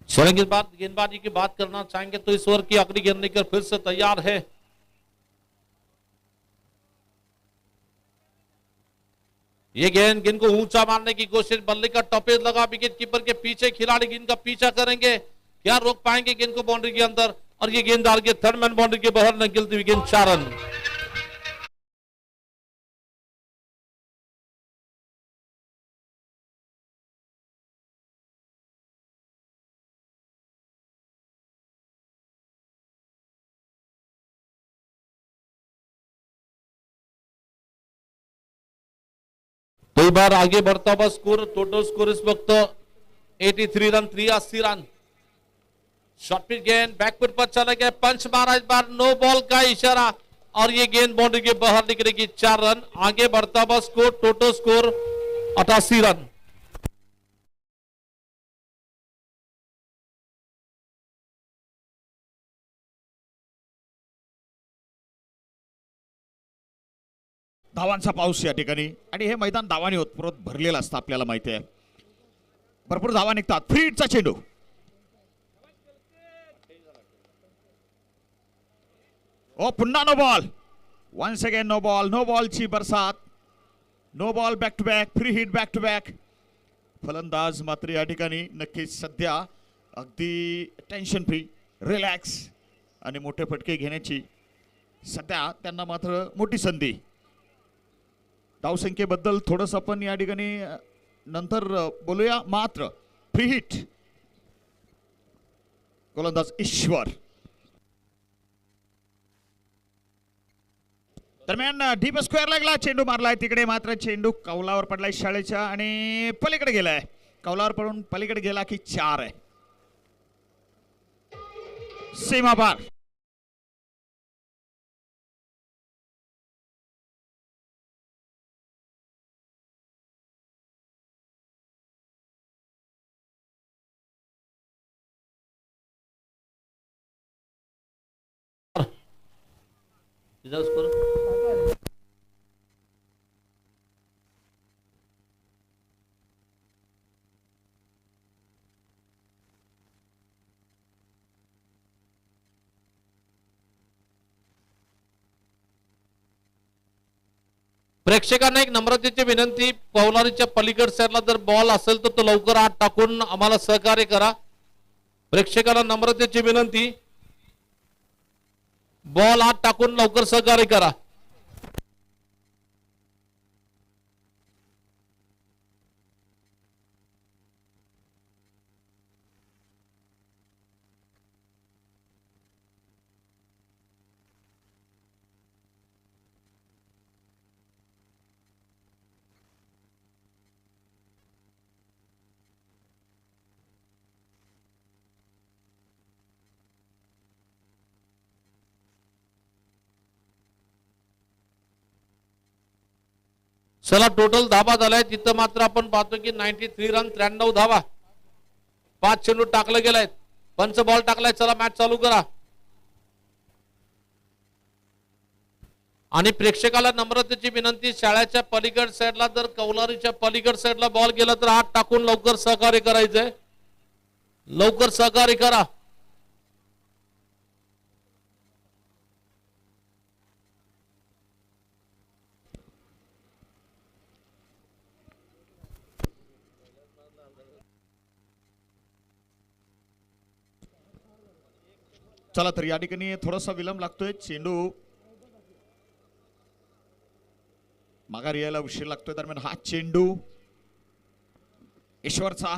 चलेंगे गेंदबाजी की बात करना चाहेंगे तो इस ओवर की आखिरी गेंद लेकर फिर से तैयार है। ये गेंद को ऊंचा मारने की कोशिश, बल्ले का टॉपेज लगा विकेट कीपर के पीछे, खिलाड़ी गेंद का पीछा करेंगे, क्या रोक पाएंगे गेंद को बाउंड्री के अंदर, और ये गेंद डाल के थर्ड मैन बाउंड्री के बाहर निकलती हुई गेंद 4 रन। कई बार आगे बढ़ता हुआ स्कोर, टोटल स्कोर इस वक्त 83 रन 83 रन। शॉर्ट पिच गेंद बैकफुट पर चला गया, पंच मारा इस बार, नो बॉल का इशारा, और ये गेंद बाउंड्री के बाहर निकलेगी 4 रन। आगे बढ़ता हुआ स्कोर, टोटल स्कोर 88 रन। धावांचा पाऊस या ठिकाणी, आणि हे मैदान धावाने ओतप्रोत भरलेलं असतं आपल्याला माहिती आहे, भरपूर धावा निघतात. फ्री हिटचा चेंडू, ओ पुन्हा no ball, once again no ball, no बॉलची बरसात, no ball back to back, free hit back to back. फलंदाज मात्र या ठिकाणी नक्कीच सध्या अगदी टेन्शन फ्री, रिलॅक्स आणि मोठे फटके घेण्याची सध्या त्यांना मात्र मोठी संधी. धावसंख्येबद्दल थोडंसं आपण या ठिकाणी नंतर बोलूया, मात्र फ्री हिट, गोलंदाज ईश्वर. दरम्यान डीप स्क्वेअर लागला, चेंडू मारलाय तिकडे, मात्र चेंडू कौलावर पडलाय शाळेच्या आणि पलीकडे गेलाय. कौलावर पडून पलीकडे गेला की 4 आहे, सीमा पार. प्रेक्षकांना एक नम्रतेची विनंती, कौलारीच्या पलीकड साईडला जर बॉल असेल तर तो लवकर आत टाकून आम्हाला सहकार्य करा. प्रेक्षकांना नम्रतेची विनंती, बॉल आत टाकून लवकर सहकार्य करा. चला टोटल धाबा झालाय, तिथं मात्र आपण पाहतो की 93 रन 93 धावा, 5 चेंडू टाकले गेलाय, पंच बॉल टाकलाय. चला मॅच चालू करा. आणि प्रेक्षकाला नम्रतेची विनंती, शाळेच्या पलीकड साईडला जर कौलारीच्या पलीकड साईडला बॉल गेला तर हात टाकून लवकर सहकार्य करायचंय, लवकर सहकार्य करा. चला तर या ठिकाणी थोडासा विलंब लागतोय, चेंडू माघारी यायला उशीर लागतोय. दरम्यान हा चेंडू ईश्वरचा,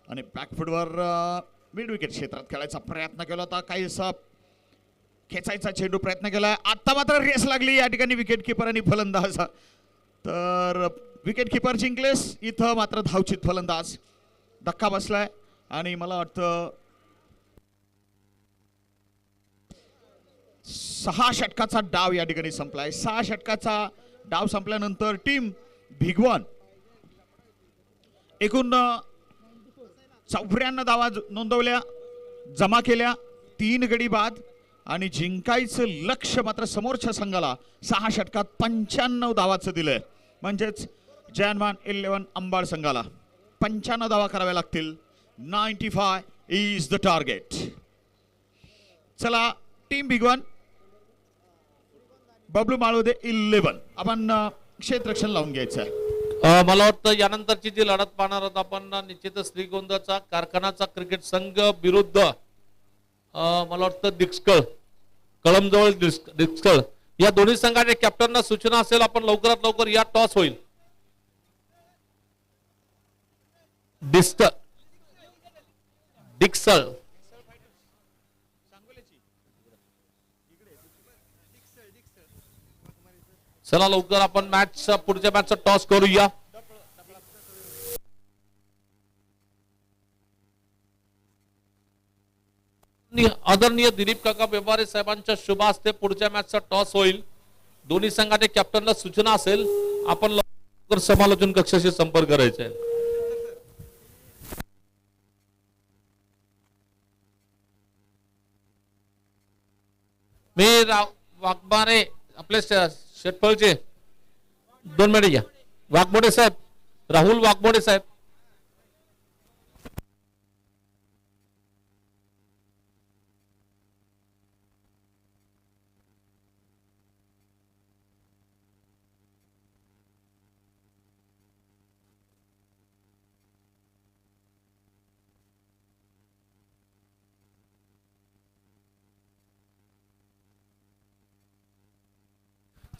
आणि बॅकफुटवर मिड विकेट क्षेत्रात खेळायचा प्रयत्न केला होता, काहीसा खेचायचा चेंडू प्रयत्न केला. आता मात्र रेस लागली या ठिकाणी विकेट किपर आणि फलंदाज, तर विकेट किपर जिंकलेस. इथं मात्र धावचित फलंदाज. धक्का बसलाय आणि मला वाटतं 6 षटकाचा डाव या ठिकाणी संपलाय. 6 षटकाचा डाव संपल्यानंतर टीम भिगवण एकूण 94 धावा नोंदवल्या, जमा केल्या, 3 गडी बाद आणि जिंकायचं लक्ष मात्र समोरच्या संघाला 6 षटकात 95 धावाचं दिलंय. म्हणजेच जयनमान 11 अंबाड संघाला 95 धावा कराव्या लागतील. 95 इज द टार्गेट. चला टीम भिगवण बबलू माळोदे 11 आपण क्षेत्ररक्षण लावून घ्यायचं आहे. मला वाटतं यानंतरची जी लढत पाहणार आहोत आपण निश्चितच श्रीगोंदाचा कारखानाचा क्रिकेट संघ विरुद्ध मला वाटतं डिक्सकळ, कळमजवळ डिक्सकळ या दोन्ही संघाच्या कॅप्टनना सूचना असेल आपण लवकरात लवकर या टॉस होईल. डिक्सळ चला लवकर आपण मॅच पुढच्या मॅचचा टॉस करूया. आदरणीय दिलीप काका व्यवहारे साहेबांच्या शुभ हस्ते पुढच्या मॅचचा टॉस होईल. दोन्ही संघाच्या कॅप्टनला सूचना असेल आपण लवकर समालोचन कक्षाशी संपर्क करायचा आहे. मी वाघमारे आपले शेटफळचे 2 मिनिट घ्या. वाघमोडे साहेब, राहुल वाघमोडे साहेब.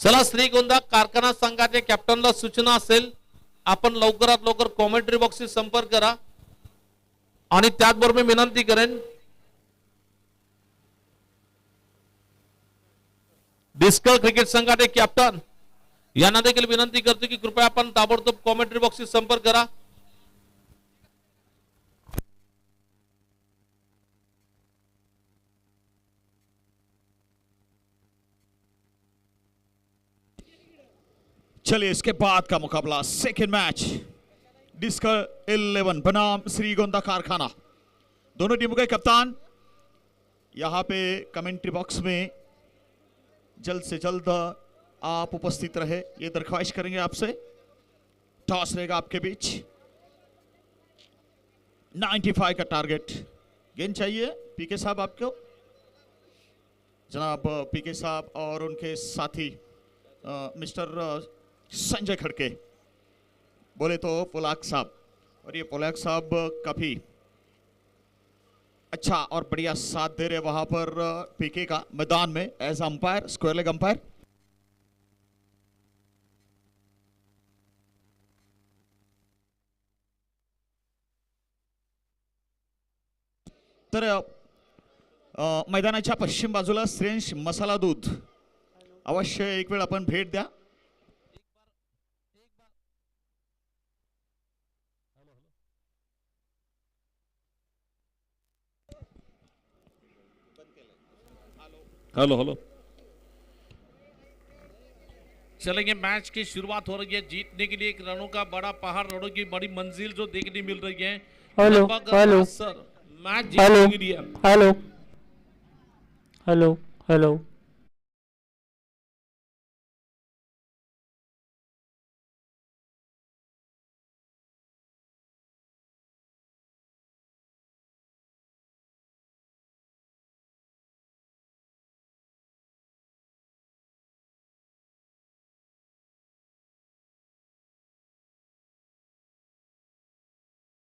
चला श्रीगोंदा कारखाना संघाच्या कॅप्टनला सूचना असेल आपण लवकरात लवकर कॉमेंट्री बॉक्सशी संपर्क करा. आणि त्याचबरोबर मी विनंती करेन डिस्कल क्रिकेट संघाचे कॅप्टन यांना देखील विनंती करतो की कृपया आपण ताबडतोब कॉमेंट्री बॉक्सशी संपर्क करा. चलिए इसके बाद का मुकाबला सेकेंड मैच डिस्कल 11 बनाम श्रीगोंदा कारखाना. दोनों टीमों के कप्तान यहाँ पे कमेंट्री बॉक्स में जल्द से जल्द आप उपस्थित रहे ये दरख्वास्त करेंगे आपसे. टॉस रहेगा आपके बीच. 95 का टारगेट. गेंद चाहिए पीके साहब आपको. जनाब पीके साहब और उनके साथी मिस्टर संजय खड़के बोले तो पोलाक साहब. और ये पोलाक साहब काफी अच्छा और बढ़िया साथ दे रहे वहां पर पीके का मैदान में एज अंपायर, स्क्वायर लेग अंपायर. तर मैदानाच्या पश्चिम बाजूला श्रेंश मसाला दूध अवश्य एक वेळ आपण भेट द्या. हेलो हेलो चलेंगे. मैच की शुरुआत हो रही है. जीतने के लिए एक रनों का बड़ा पहाड़, रनों की बड़ी मंजिल जो देखने मिल रही है. हेलो हेलो सर मैच जीतने के लिए हेलो हेलो हेलो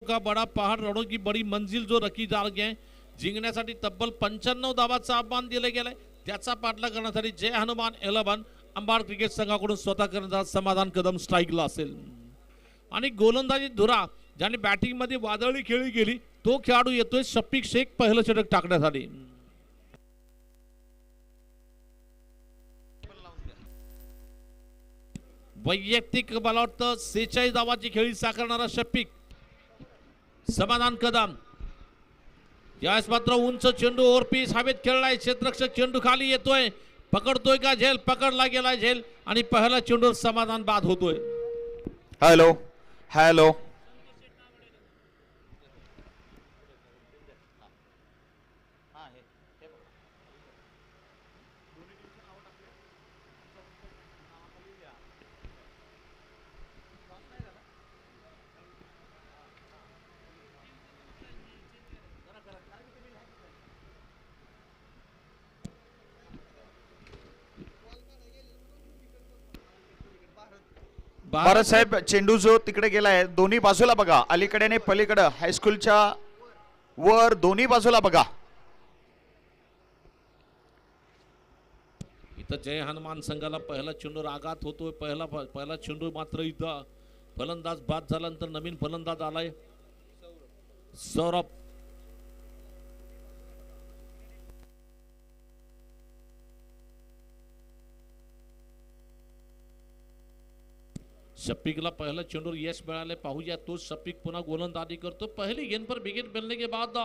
का बड़ा पहाड़, रणों की बड़ी मंजिल जो रखी जा रही है. जिंकण्यासाठी तब्बल 95 धावांचं आव्हान दिलं गेलंय. त्याचा पाठलाग करण्यासाठी जय हनुमान 11 अंबाड क्रिकेट संघाकडून स्वतः करण्याचा समाधान कदम स्ट्राईकला असेल. आणि गोलंदाजी धुरा ज्याने बॅटिंग मध्ये वादळी खेळी गेली तो खेळाडू येतोय शफिक शेख पहिलं षटक टाकण्यासाठी. वैयक्तिक मला वाटतं 46 धावाची खेळी साकारणारा शफिक समाधान कदम. यावेळेस मात्र उंच चेंडू ओव्हरपीस हवेत खेळलाय. क्षेत्ररक्षक चेंडू खाली येतोय, पकडतोय का झेल, पकडला गेला झेल आणि पहिला चेंडूवर समाधान बाद होतोय. हॅलो हॅलो भारत साहेब, चेंडू जो तिकडे गेलाय दोन्ही बाजूला बघा, अलीकडे आणि पलीकडे हायस्कूलच्या वर दोन्ही बाजूला बघा. इथं जय हनुमान संघाला पहिला चेंडू आघात होतोय. पहिला चेंडू मात्र इथं फलंदाज बाद झाल्यानंतर नवीन फलंदाज आलाय सौरभ. शफिकला पहला चेंडूर यश मिळाले. पाहूया तो शफिक पुन्हा गोलंदाजी करतो. पहली गेंद पर विकेट मिलने के बाद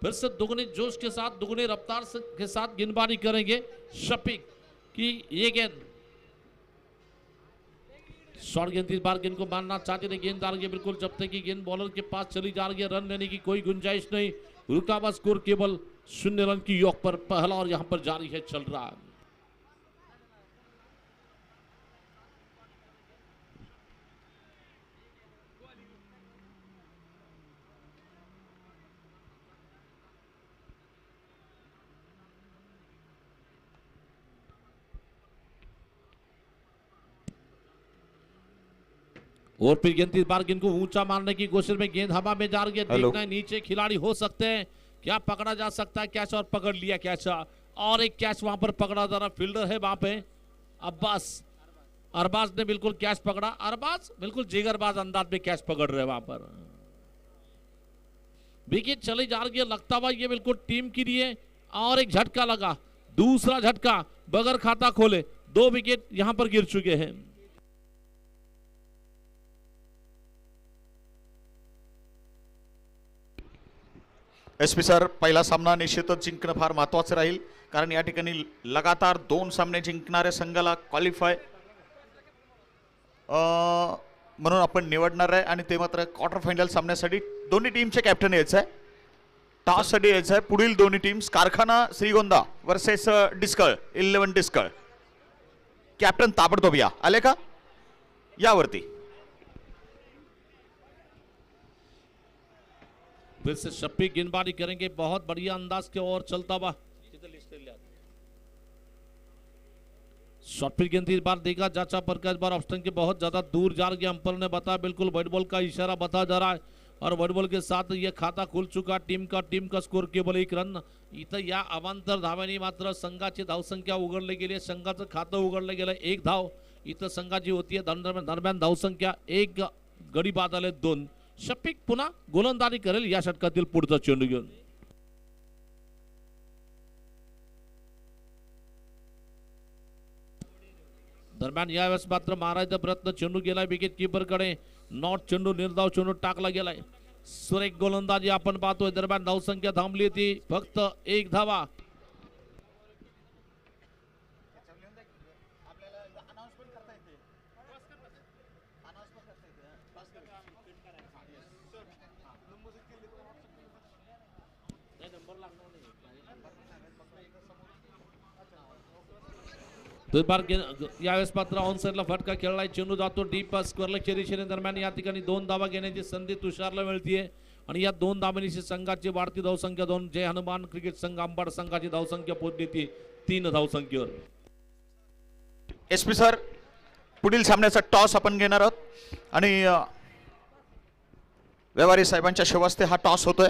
फिर से दुगने जोश के साथ दुगने रफ्तार के साथ गेंदबाजी करेंगे शफिक की ये गेंद शॉर्ट गेंद. इस बार गेंद को मारना चाहते थे गेंददार के, बिल्कुल जब तक की गेंद बॉलर के पास चली जा रही है रन लेने की कोई गुंजाइश नहीं. रुका हुआ स्कोर केवल 0 रन की योग पर पहला और यहां पर जारी है, चल रहा है. और फिर गेंद इस बार गेंद को ऊंचा मारने की कोशिश में गेंद हवा में जा रही है. देखना है नीचे खिलाड़ी हो सकते हैं, क्या पकड़ा जा सकता है कैच, और पकड़ लिया कैच. और एक कैच वहां पर पकड़ा जा रहा, फील्डर है वहां पे अब्बास. अरबाज ने बिल्कुल कैच पकड़ा. अरबाज बिल्कुल जिगरबाज अंदाज में कैच पकड़ रहे वहां पर. विकेट चली जा रही है, लगता हुआ ये बिल्कुल टीम के लिए. और एक झटका लगा, दूसरा झटका बगैर खाता खोले 2 विकेट यहां पर गिर चुके हैं. एसपी सर, पहिला सामना निश्चितच जिंकणं फार महत्वाचं राहील, कारण या ठिकाणी लगातार 2 सामने जिंकणाऱ्या संघाला क्वालिफाय म्हणून आपण निवडणार आहे. आणि ते मात्र क्वार्टर फायनल सामन्यासाठी दोन्ही टीमचे कॅप्टन यायचं आहे, टॉससाठी यायचं आहे. पुढील दोन्ही टीम्स कारखाना श्रीगोंदा वर्सेस डिस्कळ 11 डिस्कळ. कॅप्टन ताबडतोब या, आले का यावरती. फिर से शफिक गेंदबाजी करेंगे, बहुत बढ़िया अंदाज के और चलता हुआ शॉर्ट फिर गेंद इस बार देखा जाचा पर का, इस बार ऑप्शन के बहुत ज्यादा दूर जा रही है. अंपायर ने बताया बिल्कुल व्हाइट बॉल का इशारा बता जा रहा है और व्हाइट बॉल के साथ ये खाता खुल चुका टीम का स्कोर केवल 1 रन. इथं या अवांतर धावांनी मात्र संघाची धावसंख्या उघडली गेली, संघाचं खातं उघडलं गेलं. 1 धाव इथं संघाची होतीये. दरम्यान धावसंख्या 1, गडी बाद आले 2. शफिक पुन्हा गोलंदाजी करेल या षटकातील पुढचा चेंडू घेऊन. दरम्यान यावेळेस मात्र मारायचा प्रयत्न, चेंडू गेलाय विकेट कीपर कडे. नॉट चेंडू, निर्धाव चेंडू टाकला गेलाय. सुरेख गोलंदाजी आपण पाहतोय. दरम्यान धावसंख्या थांबली ती फक्त 1 धावा. यावेळेस मात्र ऑन साइडला फटका खेळलाय. चेंडू जातो डीप स्क्वेअरच्या दिशेने. दरम्यान या ठिकाणी 2 धावा घेण्याची संधी तुषारला मिळतीये आणि या 2 धावांची संघाची वाढती धावसंख्या 2. जय हनुमान क्रिकेट संघ अंबाड संघाची धावसंख्या पोहोचली ती 3 धावसंख्येवर. एसपी सर, पुढील सामन्याचा टॉस आपण घेणार आहोत आणि व्यवहारी साहेबांच्या शेवास्ते हा टॉस होतोय.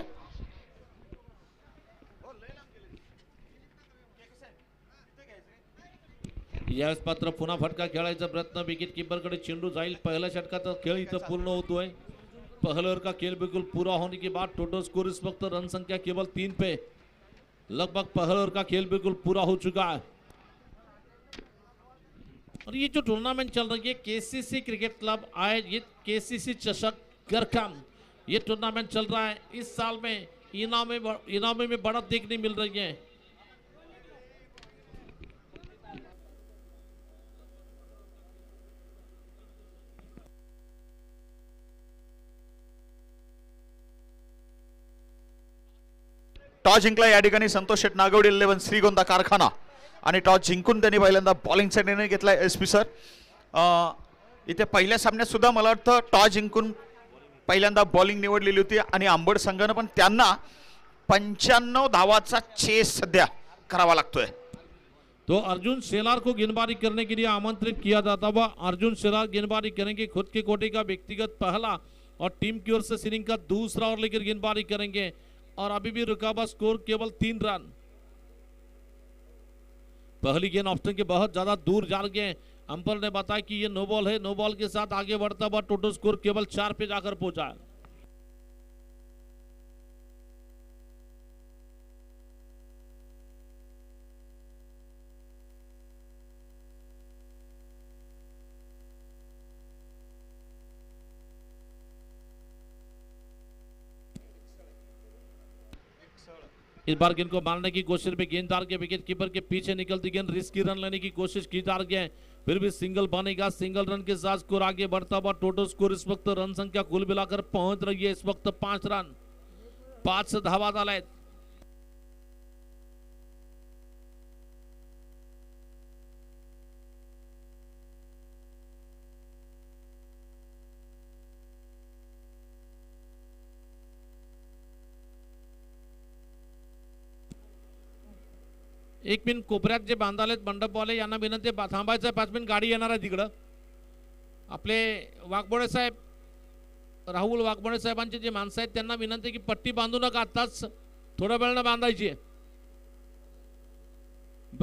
यावेळेस मात्र पुन्हा फटका खेळायचा प्रयत्न, विकेट कीपर कडे चेंडू जाईल. पहिल्या षटकाचा खेळ इथं पूर्ण होतोय. पहले ओवर का खेल बिल्कुल पूरा होने के बाद टोटल स्कोर इस वक्त रन संख्या केवल 3 पे. लगभग पहले ओवर का खेल बिल्कुल पूरा हो चुका है. और ये जो टूर्नामेंट चल रही है केसीसी क्रिकेट क्लब आयोजित केसीसी चषक गरखाम, ये टूर्नामेंट चल रहा है। इस साल में इनामे में बढ़त देखने मिल रही है। टॉस जिंकला या ठिकाणी संतोष शेट नागवडी 11 श्रीगोंदा कारखाना आणि टॉस जिंकून त्यांनी पहिल्यांदा बॉलिंगचा निर्णय घेतला एस पी सर. इथे पहिल्या सामन्यात सुद्धा मला वाटतं टॉस जिंकून पहिल्यांदा बॉलिंग निवडलेली होती आणि आंबड संघानं पण त्यांना 95 धावाचा चेस सध्या करावा लागतोय. तो अर्जुन शेलार को गेंदबाजी करने के लिए आमंत्रित किया जाता हुआ अर्जुन शेलार गेंदबाजी करेंगे खुद के कोटे का व्यक्तिगत पहला और टीम की ओर से सीनिंग का दूसरा और लेकर गेंदबाजी करेंगे और अभी भी रुका हुआ स्कोर केवल 3 रन। पहली गेंद ऑप्शन के बहुत ज्यादा दूर जा गए। अंपायर ने बताया कि ये नो बॉल है, नो बॉल के साथ आगे बढ़ता हुआ टोटल स्कोर केवल 4 पे जाकर पहुंचा है। इस बार गेंद को मारने की कोशिश में गेंददार के विकेट कीपर के पीछे निकलती गेंद रिस्की रन लेने की कोशिश की जा रही है, फिर भी सिंगल बनेगा। सिंगल रन के साथ स्कोर आगे बढ़ता हुआ टोटल स्कोर इस वक्त रन संख्या कुल मिलाकर पहुंच रही है इस वक्त 5 रन। 5 धावा झाल्या। एक मिनिट कोपऱ्यात जे बांधालेत मंडपवाले यांना विनंती थांबायचं, 5 मिनिट गाडी येणार आहे तिकडं. आपले वाघबोडे साहेब, राहुल वाघबोडे साहेबांचे जे माणसं आहेत त्यांना विनंती की पट्टी बांधू नका, आताच थोड्या वेळानं बांधायची आहे.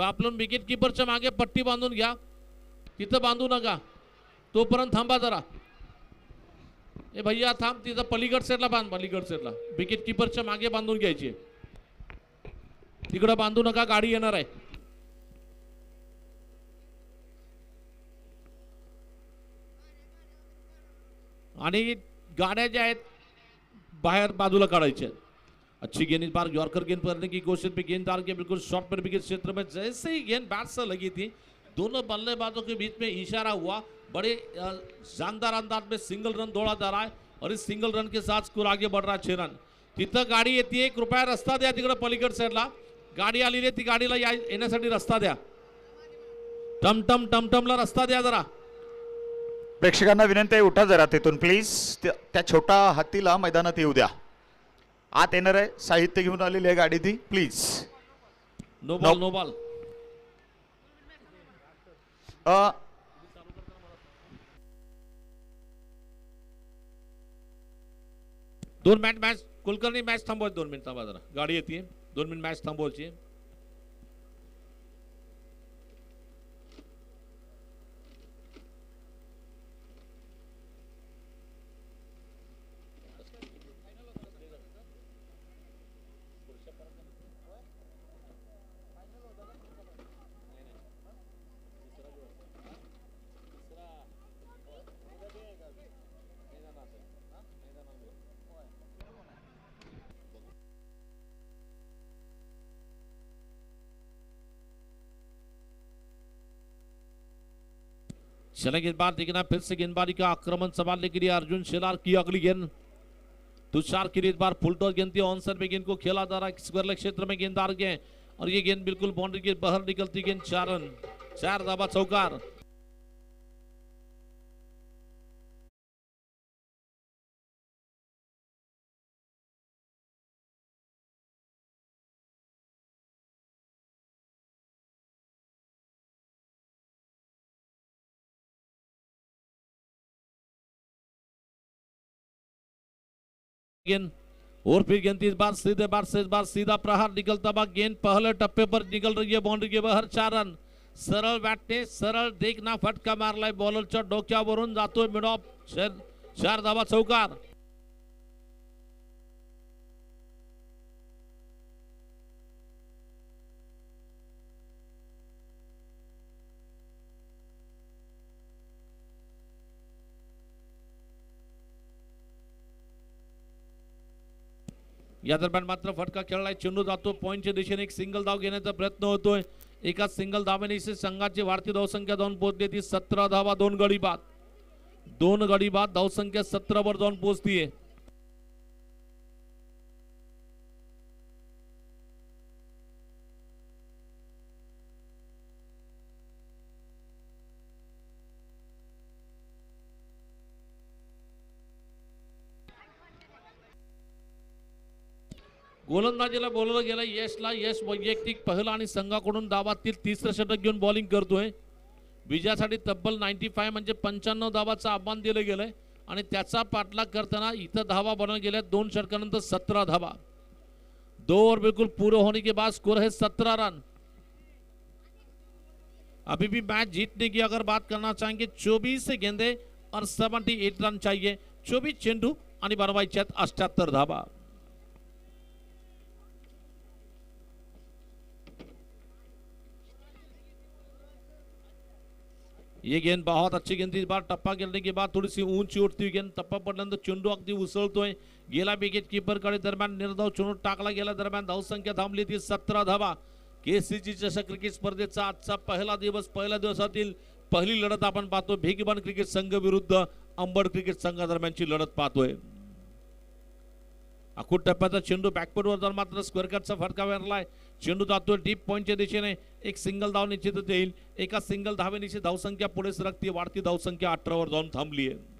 आपण विकेट कीपरच्या मागे पट्टी बांधून घ्या, तिथं बांधू नका, तोपर्यंत थांबा जरा. ए भैया थांब, तिथं पलीकड साईडला बांध, पलीकड साईडला विकेट कीपरच्या मागे बांधून घ्यायची, तिकडे बांधू नका, गाडी येणार आहे. आणि गाड्या ज्या आहेत बाहर बाजूला काढायच्या. अच्छी गेंद इस बार यॉर्कर गेंद करने की कोशिश में गेंददार के बिल्कुल शॉर्ट पर विकेट क्षेत्र में जैसे ही गेंद बैट से लगी थी दोनों बल्लेबाजों के बीच में इशारा हुआ, बड़े शानदार अंदाज में सिंगल रन दौड़ा जा रहा है और इस सिंगल रन के साथ स्कोर आगे बढ़ रहा है 6 रन. तिथं गाडी येते, कृपया रस्ता द्या, तिकडे पलीकड साईडला गाडी आलेली आहे, ती गाडीला येण्यासाठी रस्ता द्या. टमटम टमटमला रस्ता द्या जरा. प्रेक्षकांना विनंती आहे, उठा जरा तिथून प्लीज. त्या छोटा हत्तीला मैदानात येऊ द्या. आत येणार आहे, साहित्य घेऊन आलेली आहे गाडी ती, please. No ball, no ball. दोन मिनिट मॅच कुलकर्णी मॅच थांबवायची, 2 मिनिट थांबा जरा, गाडी येते, 2 मिनिट मॅच थांबवायची. चले गेंदबाज देखना, फिर से गेंदबाजी का आक्रमण संभालने के लिए अर्जुन शेलार की अगली गेंद. तुषार की इस बार फुलटॉस गेंद थी, ऑन साइड में गेंद को खेला जा रहा है स्क्वायर लेग क्षेत्र में गेंददार के, और ये गेंद बिल्कुल बाउंड्री के बाहर निकलती गेंद. 4 रन, 4 धावा चौकार. गेंद और फिर गेंद इस बार सीधे बार से इस बार सीधा प्रहार निकलता हुआ गेंद पहले टप्पे पर निकल रही है बाउंड्री के बाहर. 4 रन. सरळ बॅटने सरळ देखना फटका मारलाय बॉलरच्या डोक्यावरून, जातोय मिड ऑफ. 4 धावा चौकार. या दरम्यान मात्र फटका खेळलाय, चेंडू जातो पॉइंटच्या दिशेने, एक सिंगल धाव घेण्याचा प्रयत्न होतोय. एका सिंगल धावेने संघाची वाढती धावसंख्या जाऊन पोहोचली ती 17 धावा, 2 गडी बाद. 2 गडी बाद, धावसंख्या 17 वर जाऊन पोहोचतीये. गोलंदाजीला बोलवलं गेलं यशला. यश वैयक्तिक पहिला आणि संघाकडून धावातील तिसरं षटक घेऊन बॉलिंग करतोय. विजयासाठी तब्बल 95 म्हणजे 95 धावाचं आव्हान दिलं गेलंय आणि त्याचा पाठलाग करताना इथं धावा बनवल्या गेल्या. 2 षटकानंतर 17 धावा. 2 ओवर बिल्कुल पूरे होने के बाद स्कोर है 17 रन. अभी भी मैच जीतने की अगर बात करना चाहेंगे 24 गेंदे और 78 रन चाहिए. 24 चेंडू आणि बनवायच्यात 78 धावा. ये गेंद बहुत अच्छी गेंद थी. इस बार टप्पा गिरने के बाद थोड़ी सी ऊंची उठती हुई गेंद, टप्पा पडल्यानंतर चेंडू अगदी उसळतोय. गेला विकेट कीपर कडे. दरम्यान निर्धाव चेंडू टाकला गेला. दरम्यान धावसंख्या थांबली ती 17 धावा. केसीजी चषक क्रिकेट स्पर्धेचा आजचा पहिला दिवस. पहिल्या दिवसातील पहिली लढत आपण पाहतो. भेगवान क्रिकेट संघ विरुद्ध अंबड क्रिकेट संघादरम्यानची लढत पाहतोय. अखूट टप्प्याचा चेंडू बॅकफुटवर जाऊन मात्र स्क्वेअर कटचा फटका मारलाय. चेंडू जातोय डीप पॉइंटच्या दिशेने. एक सिंगल धाव निश्चितच येईल. एका सिंगल धावेनिशी धावसंख्या पुढे सरकती. वाढती धावसंख्या 18 वर जाऊन थांबली आहे.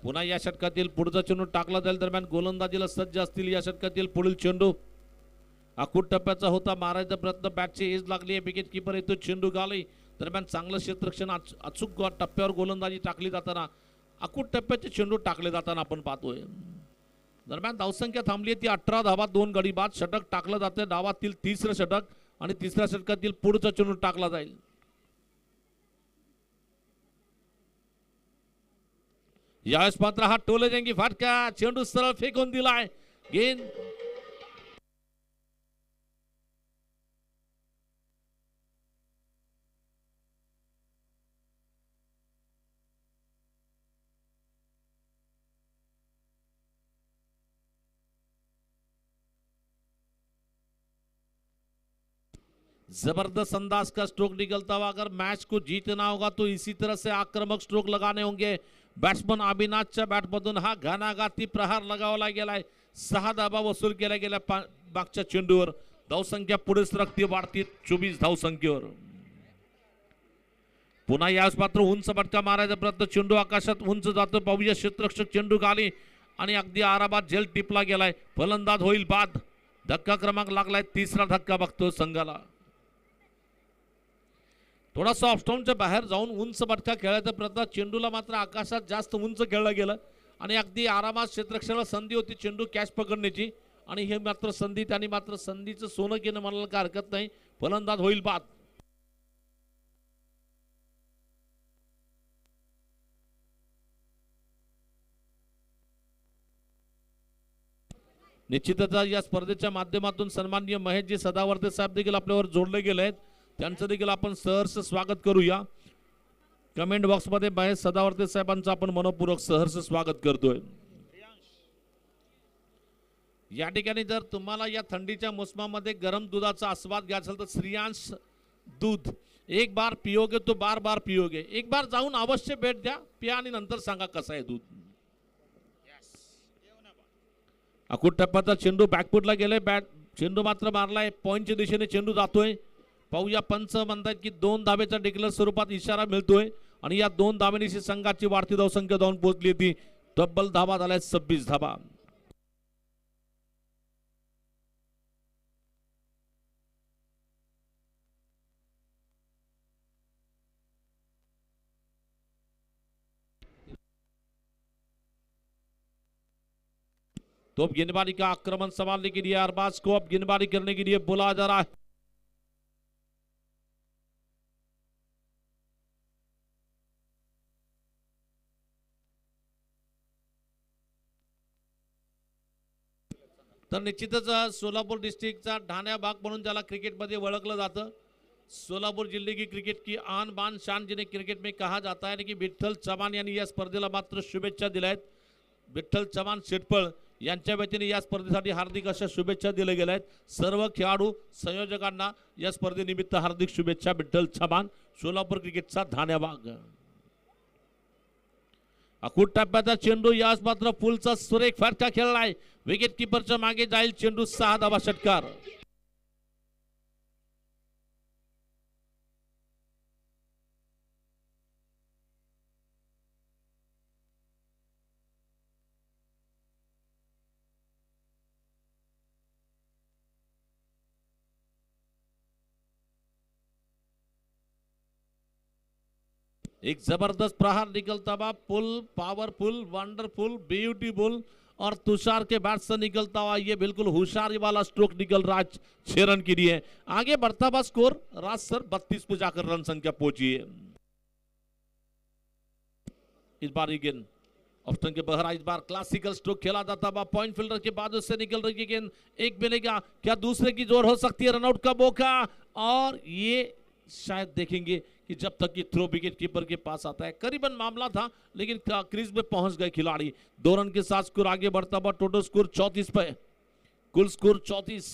पुन्हा या षटकातील पुढचा चेंडू टाकला जाईल. दरम्यान गोलंदाजीला सज्ज असतील या षटकातील पुढील चेंडू. अखूट टप्प्याचा होता. मारायचा प्रयत्न, बॅटची एज लागली आहे. विकेट कीपर येतो चेंडू गाली. दरम्यान चांगलं क्षेत्ररक्षण, अचूक टप्प्यावर गोलंदाजी टाकली जाताना, अखूट टप्प्याचे चेंडू टाकले जाताना आपण पाहतोय. दरम्यान धावसंख्या थांबली आहे ती 18 धावा, 2 गडी बाद. षटक टाकलं जाते. डावातील तिसरं षटक आणि तिसऱ्या षटकातील पुढचा चेंडू टाकला जाईल. यावेळेस मात्र हा टोले जंगी फाटका. चेंडू सरळ फेकून दिलाय. गेंद जबरदस्त अंदाज का स्ट्रोक निकलता हुआ. अगर मैच को जीतना होगा तो इसी तरह से आक्रमक स्ट्रोक लगाने होंगे. बॅट्समन अविनाशच्या बॅटमधून हा घणाघाती प्रहार लगावला गेलाय. 6 धावा वसूल केल्या गेल्या मागच्या चेंडूवर. धावसंख्या पुढे सरकती, वाढती 24 धावसंख्येवर. पुन्हा यावेळेस मात्र उंच फटका मारायचा प्रयत्न. चेंडू आकाशात उंच जातो. पाहूया क्षेत्ररक्षक चेंडू खाली आणि अगदी आरामात झेल टिपला गेलाय. फलंदाज होईल बाद. धक्का क्रमांक लागलाय. तिसरा धक्का बघतो संघाला. थोडासा ऑफस्टॉनच्या बाहेर जाऊन उंच फटका खेळायचा प्रयत्न. चेंडूला मात्र आकाशात जास्त उंच खेळलं गेलं आणि अगदी आरामात क्षेत्ररक्षणाला संधी होती चेंडू कॅच पकडण्याची आणि हे मात्र संधी, त्यांनी मात्र संधीचं सोनं केलं म्हणायला काय हरकत नाही. फलंदाज होईल बाद. निश्चितच या स्पर्धेच्या माध्यमातून सन्माननीय महेशजी सदावर्ते साहेब देखील आपल्यावर जोडले गेले आहेत. त्यांचं देखील आपण सहर्ष स्वागत करूया. कमेंट बॉक्समध्ये महेश सदावर्ते साहेबांचं आपण मनपूर्वक सहर्ष स्वागत करतोय. या ठिकाणी जर तुम्हाला या थंडीच्या मोसमामध्ये गरम दुधाचा आस्वाद घ्यायचा असेल तर श्रीयांश दूध एक बार पिओगे तो बार बार पिओगे. एक बार जाऊन अवश्य भेट द्या, पिया आणि नंतर सांगा कसं आहे दूध. अखूट टप्प्याचा चेंडू बॅकफुटला गेलाय. चेंडू मात्र मारलाय. पॉइंटच्या दिशेने चेंडू जातोय. पाहूया पंच म्हणतात की 2 धावेचा डिक्लेअर स्वरूपात इशारा मिळतोय आणि या 2 धावेनिशी संघाची वाढती धावसंख्या जाऊन पोहोचली होती. तब्बल धावा झाल्या 26 धावा. तो अब गेंदबाजी का आक्रमण संभालने के लिए अरबाज को अब गेंदबाजी करने के लिए बुलाया जा रहा है. तर निश्चितच सोलापूर डिस्ट्रिक्टचा ढाण्या भाग म्हणून ज्याला क्रिकेटमध्ये ओळखलं जातं, सोलापूर जिले की क्रिकेट की आन बान शान जिन्हें क्रिकेट में कहा जाता है की विठ्ठल चव्हाण यांनी या स्पर्धेला मात्र शुभेच्छा दिल्या आहेत. विठ्ठल चव्हाण शेटपळ यांच्या वतीने या स्पर्धेसाठी हार्दिक अशा शुभेच्छा दिल्या गेल्या आहेत. सर्व खेळाडू संयोजकांना या स्पर्धेनिमित्त हार्दिक शुभेच्छा. विठ्ठल चव्हाण सोलापूर क्रिकेटचा ढाण्या भाग. अकूट टप्प्याचा चेंडू यास मात्र फुलचा सुरेख फटका खेळलाय. विकेट किपरच्या मागे जाईल चेंडू. 6 धावा षटकार. एक जबरदस्त प्रहार निकलता हुआ, पुल पावरफुल वंडरफुल ब्यूटीफुल और तुषार के बैट से निकलता हुआ ये बिल्कुल होशियारी वाला स्ट्रोक निकल रहा है 6 रन के लिए. आगे बढ़ता हुआ स्कोर राज सर 32 पे जाकर रन संख्या पहुंची है. इस बार ये गेंद ऑप्शन के बहरा, इस बार क्लासिकल स्ट्रोक खेला जाता हुआ पॉइंट फील्डर के बाद उससे निकल रही है गेंद. एक मिलेगा क्या, दूसरे की जोर हो सकती है. रनआउट का मौका और ये शायद देखेंगे कि जब तक कि थ्रो विकेट कीपर के पास आता है. करीबन मामला था लेकिन क्रीज में पहुंच गए खिलाड़ी. 2 रन के साथ स्कोर आगे बढ़ता हुआ. टोटल स्कोर 34 पे, कुल स्कोर 34.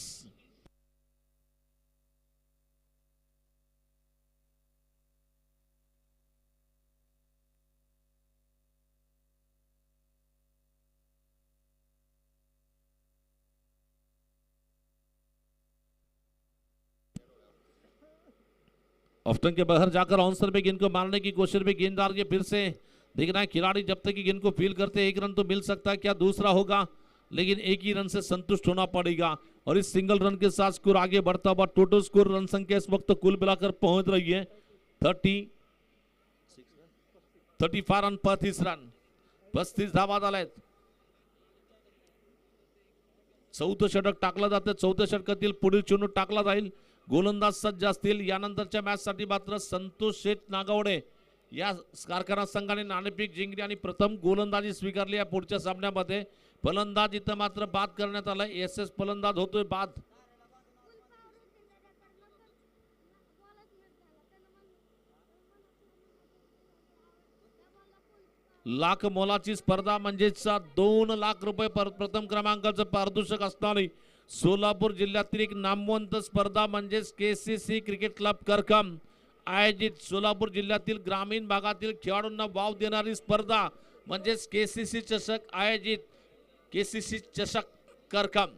ऑफ्टन के बाहर जाकर आंसर में गेंद को मारने की कोशिश में गेंददार के फिर से देखना है खिलाड़ी जब तक कि गेंद को फील करते 1 रन तो मिल सकता है, क्या दूसरा होगा, लेकिन 1 ही रन से संतुष्ट होना पड़ेगा. और इस सिंगल रन के साथ स्कोर आगे बढ़ता हुआ. टोटल स्कोर रन संख्या इस वक्त कुल मिलाकर पहुंच रही है 35 रन 35 रन 35 धावा झाल्यात. 4थं षटक टाकलं जातं. 4थ्या षटकातील पुढील चेंडू टाकला जाईल. गोलंदाज सज्ज असतील. यानंतरच्या मॅच साठी मात्र संतोष शेठ नागावडे या कारखाना संघाने नाणेफेक जिंकली आणि प्रथम गोलंदाजी स्वीकारली. या पुढच्या सामन्यामध्ये फलंदाज इथं मात्र बाद करण्यात आलाय. एस फलंदाज होतोय बाद. लाख मोलाची स्पर्धा म्हणजेच 2 लाख रुपये प्रथम क्रमांकाचं पारितोषिक असणारी सोलापूर जिल्ह्यातील एक नामवंत स्पर्धा म्हणजेच केसीसी क्रिकेट क्लब करकम आयोजित सोलापूर जिल्ह्यातील ग्रामीण भागातील खेळाडूंना वाव देणारी स्पर्धा म्हणजेच केसीसी चषक आयोजित केसीसी चषक करकम.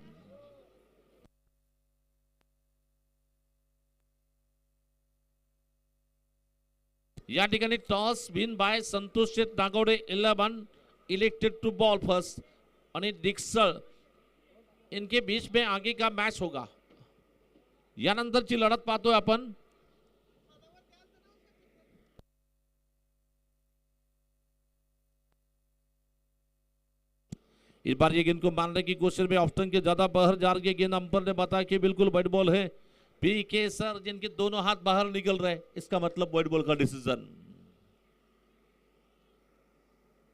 या ठिकाणी toss win by Santosh Sheth Nagawade 11 elected to bowl first आणि डिक्सल इनके बीच में आगे का मैच होगा. यानंतरची लढत पाहतोय आपण. इस बार ये गेंद को मारने की कोशिश में ऑप्शन के ज्यादा बाहर जा रही है गेंद. अंपायर ने बताया कि बिल्कुल वाइड बॉल है. पीके सर जिनके दोनों हाथ बाहर निकल रहे हैं, इसका मतलब वाइड बॉल का डिसीजन.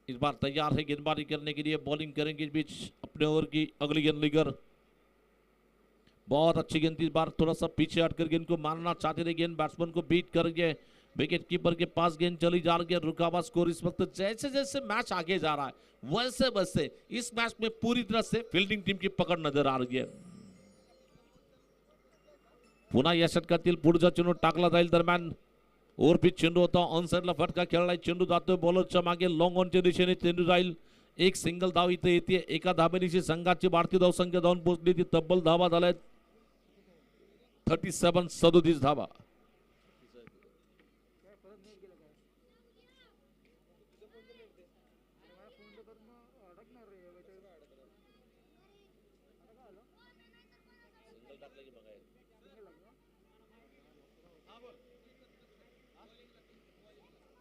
इस बार तैयार है गेंदबाजी करने के लिए. बॉलिंग करेंगे इस बीच अपने ओवर की अगली गेंद लेकर. बहुत अच्छी गेंद. इस बार थोड़ा सा पीछे हटकर गेंद को मारना चाहते थे. गेंद बैट्समैन को बीट करके विकेट कीपर के पास गेंद चली जा रही है. रुका हुआ स्कोर इस वक्त. जैसे जैसे मैच आगे जा रहा है वैसे वैसे इस मैच में पूरी तरह से फील्डिंग टीम की पकड़ नजर आ रही है. पुन्हा या षटकातील पुढचा चेंडू टाकला जाईल. दरम्यान ओव्हरपिच चेंडू होता. ऑन साइडला फटका खेळलाय. चेंडू जातोय बॉलरच्या मागे. लॉंग ऑनच्या दिशेने चेंडू जाईल. एक सिंगल धाव इथे येते. एका धाबेनिशी संघाची वाढती धावसंख्या जाऊन पोहोचली. ती तब्बल धावा झाल्यात 37 धावा.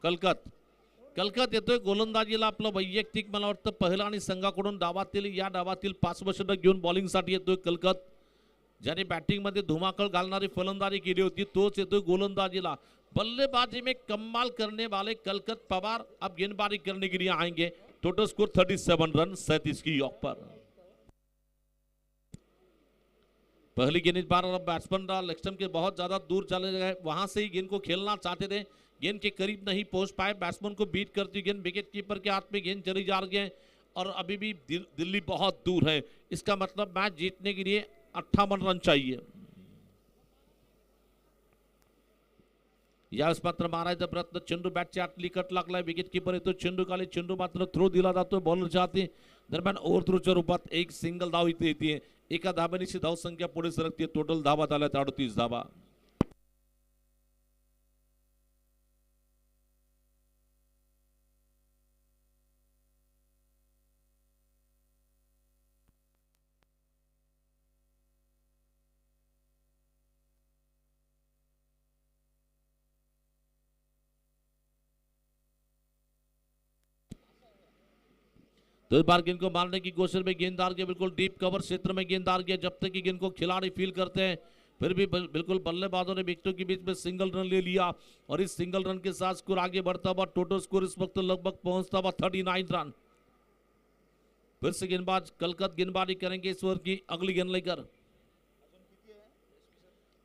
कलकत येतोय गोलंदाजीला. आपलं वैयक्तिक मला वाटतं पहिला आणि संघाकडून या डावातील 5वं षटक घेऊन बॉलिंगसाठी येतोय कलकत. ज्याने बॅटिंग मध्ये धुमाकूळ घालणारी फलंदाजी केली होती तोच येतोय गोलंदाजीला. बल्लेबाजी में कमाल करने वाले कलकत पवार अब गेंदबाजी करने के लिए आएंगे. टोटल स्कोर 37 रन 37 की यॉक पर. पहली गेंद इस बार बैट्समैन लेग स्टंप के बहुत ज्यादा दूर चले गए, वहां से ही गेंद को खेलना चाहते थे, गेंद के करीब नहीं पहुंच पाए, बैट्समैन को बीट करती गेंद विकेट कीपर के हाथ में गेंद चली जा रही है और अभी भी दिल्ली बहुत दूर है। इसका मतलब मैच जीतने के लिए 58 रन चाहिए। यावेळेस मात्र मारायचा प्रयत्न, चेंडू बॅटच्या आत लिकट लागलाय, विकेट कीपर येतो चेंडू खाली, चेंडू मात्र थ्रो दिला जातोय बॉलरच्या हाती, दरम्यान ओव्हर थ्रोच्या रूपात एक सिंगल धाव इथे येते, एका धाब्यानिशी धाव संख्या पुढे सरकते, टोटल धावा झाल्यात 38 धावा। तो इस बार गेंद को मारने की कोशिश में गेंददार के बिल्कुल डीप कवर क्षेत्र में गेंददार के, जब तक कि गेंद को खिलाड़ी फील करते हैं फिर भी बिल्कुल बल्लेबाजों ने विकेटों के बीच में सिंगल रन ले लिया और इस सिंगल रन के साथ स्कोर आगे बढ़ता हुआ, टोटल स्कोर इस वक्त लगभग पहुंचता हुआ 39 रन। फिर से गेंदबाज कलकत गेंदबाजी करेंगे इस ओवर की अगली गेंद लेकर,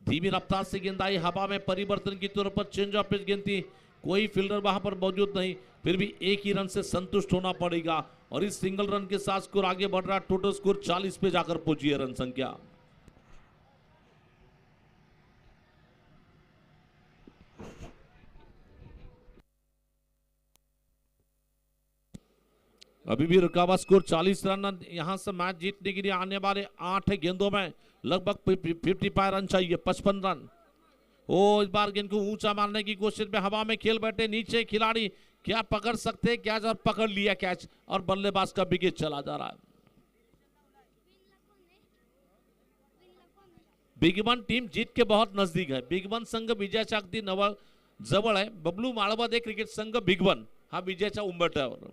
धीमी रफ्तार से गेंद आई, हवा में परिवर्तन की तौर पर चेंज ऑफ पिच गेंद थी, कोई फील्डर वहां पर मौजूद नहीं, फिर भी एक ही रन से संतुष्ट होना पड़ेगा और इस सिंगल रन के साथ स्कोर आगे बढ़ रहा है, टोटल स्कोर 40 पे जाकर पहुंची है रन संख्या। अभी भी रुका हुआ स्कोर 40 रन, यहां से मैच जीतने के लिए आने वाले 8 गेंदों में लगभग 55 रन चाहिए, 55 रन। ओ इस बार गेंद को ऊंचा मारने की कोशिश में हवा में खेल बैठे नीचे खिलाड़ी, क्या पकड़ सकते, क्या जब पकड़ लिया कैच और बल्लेबाज का विकेट चला जा रहा है। बिग वन टीम जीत के बहुत नजदीक है, बिग वन संघ विजयाच्या अगदी जवळ आहे, बबलू माळवादे क्रिकेट संघ बिग वन हा विजयाच्या उंबरठ्यावर।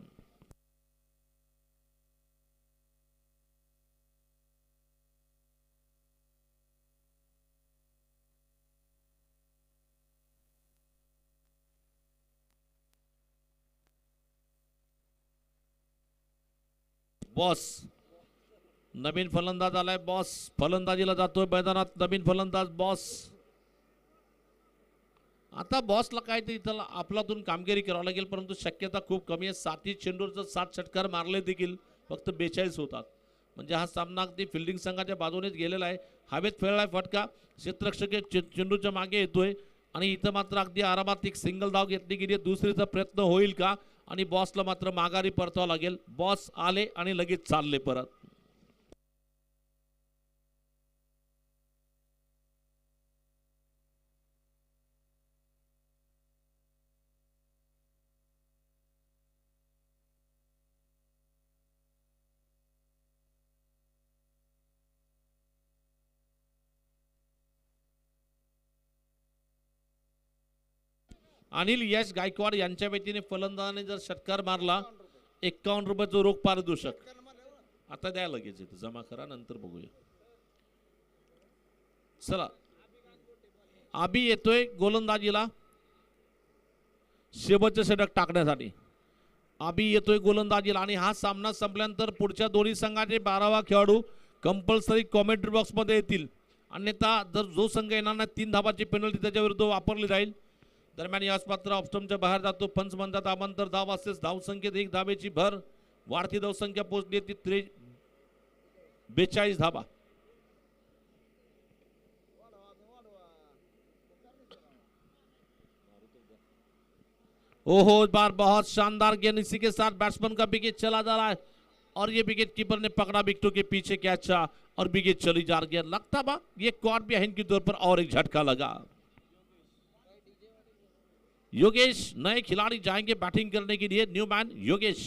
बॉस नवीन फलंदाज आलाय, बॉस फलंदाजीला जातोय मैदानात, नवीन फलंदाज बॉस। आता बॉसला काय ते इथं आपलातून कामगिरी करावं लागेल, परंतु शक्यता खूप कमी आहे, 7 चेंडूवर जर 7 षटकार मारले देखील फक्त 42 होतात, म्हणजे हा सामना अगदी फिल्डिंग संघाच्या बाजूनेच गेलेला आहे। हवेत खेळलाय फटका, क्षेत्ररक्षक चेंडूच्या मागे येतोय आणि इथं मात्र अगदी आरामात एक सिंगल धाव घेतली गेली, दुसरीचा प्रयत्न होईल का आणि बॉसला मात्र माघारी परतावं लागेल, बॉस आले आणि लगेच चालले परत। अनिल यश गायकवाड यांच्या वतीने फलंदाजाने जर षटकार मारला 51 रुपयाचं रोख पारितोषिक, आता द्या लगेच इथं जमा करा, नंतर बघूया। चला आबी येतोय गोलंदाजीला शेवटचं षटक टाकण्यासाठी, आबी येतोय गोलंदाजीला आणि हा सामना संपल्यानंतर पुढच्या दोन्ही संघाचे 12वा खेळाडू कंपल्सरी कॉमेंट्री बॉक्स मध्ये येतील, अन्यथा जर जो संघ येणार नाही 3 धावाची पेनल्टी त्याच्या विरुद्ध वापरली जाईल। दरम्यान याच मात्र ऑप्स्टमच्या बाहेर जातो, पंच म्हणतात आमंतर धाव असतेच, धाव संख्येत 1 धावेची भर, वाढती धाव संख्या पोहोचली ती 42 धावा। ओहो इस बार बहुत शानदार गेंद, इसी के साथ बैट्समैन का विकेट चला जा रहा है और ये विकेट कीपर ने पकड़ा विकेटों के पीछे कैच और विकेट चली जा रही है, लगता बा ये क्वाड बिहाइंड के तौर पर और एक झटका लगा। योगेश नए खिलाड़ी जाएंगे बैटिंग करने के लिए, न्यू मैन योगेश।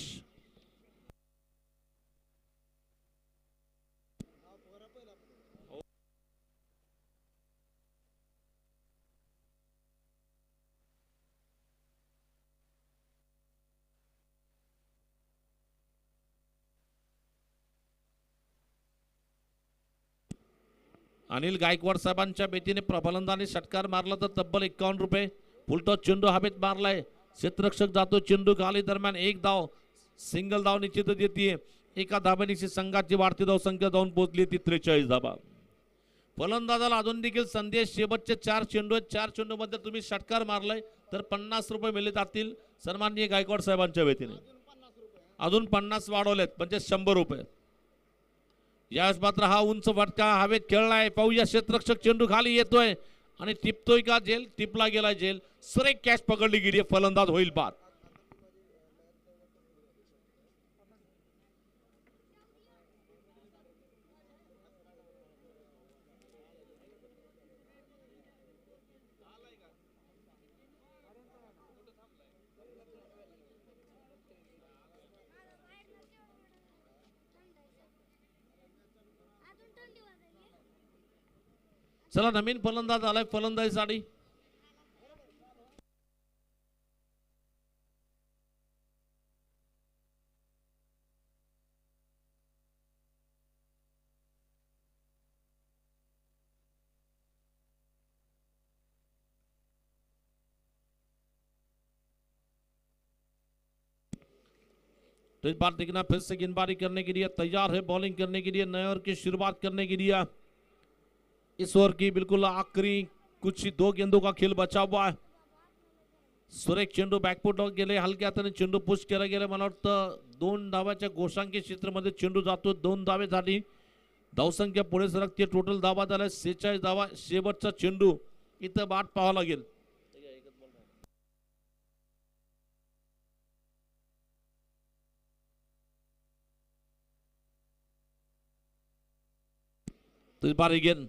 अनिल गायकवाड साहेबांच्या बेतीने फलंदाजाने षटकार मारला तर तब्बल 51 रुपये, फुलटॉस चेंडू हवेत मारलाय, क्षेत्ररक्षक जातो चेंडू खाली, दरम्यान 1 धाव सिंगल धाव निश्चितच येते, एका धाब्यानिशी संघाची वाढती धाव संख्या जाऊन पोहोचली ती 43 धावा। फलंदाजाला अजून देखील संदेश शेवटचे 4 चेंडू आहेत. 4 चेंडू मध्ये तुम्ही षटकार मारलाय तर 50 रुपये मिळले जातील सन्माननीय गायकवाड साहेबांच्या वतीने. अजून 50 वाढवलेत म्हणजे 100 रुपये. यावेळेस मात्र हा उंच फटका हवेत खेळलाय. पाहूया क्षेत्ररक्षक चेंडू खाली येतोय आणि टिपतोय का झेल. टिपला गेलाय झेल. सुरेख कॅच पकडली गेली. फलंदाज होईल बाद. चला नवीन फलंदाज आलाय फलंदाजीसाठी. तो इस बार देखना फिर से गेंदबाजी करने के लिए तैयार है. बॉलिंग करने के लिए नए ओवर की शुरुआत करने के लिए इस ओवर की बिल्कुल आखिरी कुछ 2 गेंदों का खेल बचा हुआ है. सुरेख चेंडू बॅकफुटवर गेले. हलक्या हाताने चेंडू पुश केला गेला. मला वाटतं 2 धावाच्या गोशांकी क्षेत्रामध्ये चेंडू जातो. 2 धावे झाली. धावसंख्या पुढे सरकते. टोटल धावा झाल्या 46 धावा. शेवटचा चेंडू इथं बाट पाहावा लागेल. तो इस बार गेंद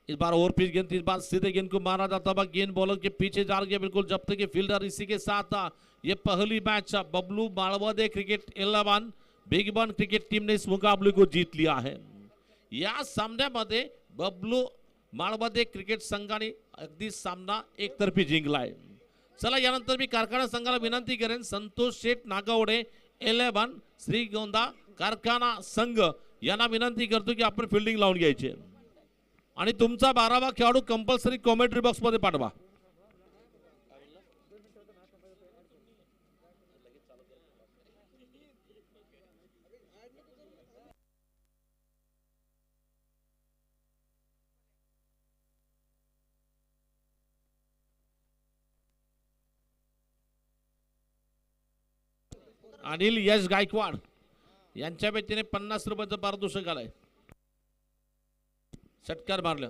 इस बार ओवर पिच गेंद. इस बार सीधे गेंद को मारा जाता हुआ. गेंद बॉलर के पीछे जा गया बिल्कुल जब तक कि फील्डर इसी के साथ था. ये पहली match Bablu Malvade cricket 11 big बन क्रिकेट टीम ने इस मुकाबले को जीत लिया है. या सामन्यामध्ये बबलू माळवदे क्रिकेट संघाने अगदी सामना एकतर्फी जिंकलाय. चला यानंतर मी कारखाना संघाला विनंती करेन संतोष शेठ नागवडे 11 श्रीगोंदा कारखाना संघ यांना विनंती करतो की आपण फिल्डिंग लावून घ्यायची आणि तुमचा 12वा खेळाडू कंपल्सरी कॉमेंट्री बॉक्स मध्ये पाठवा. अनिल यश गायकवाड यांच्या व्यक्तीने 50 रुपयाचं पारितोषिक आलंय. षटकार मारलं.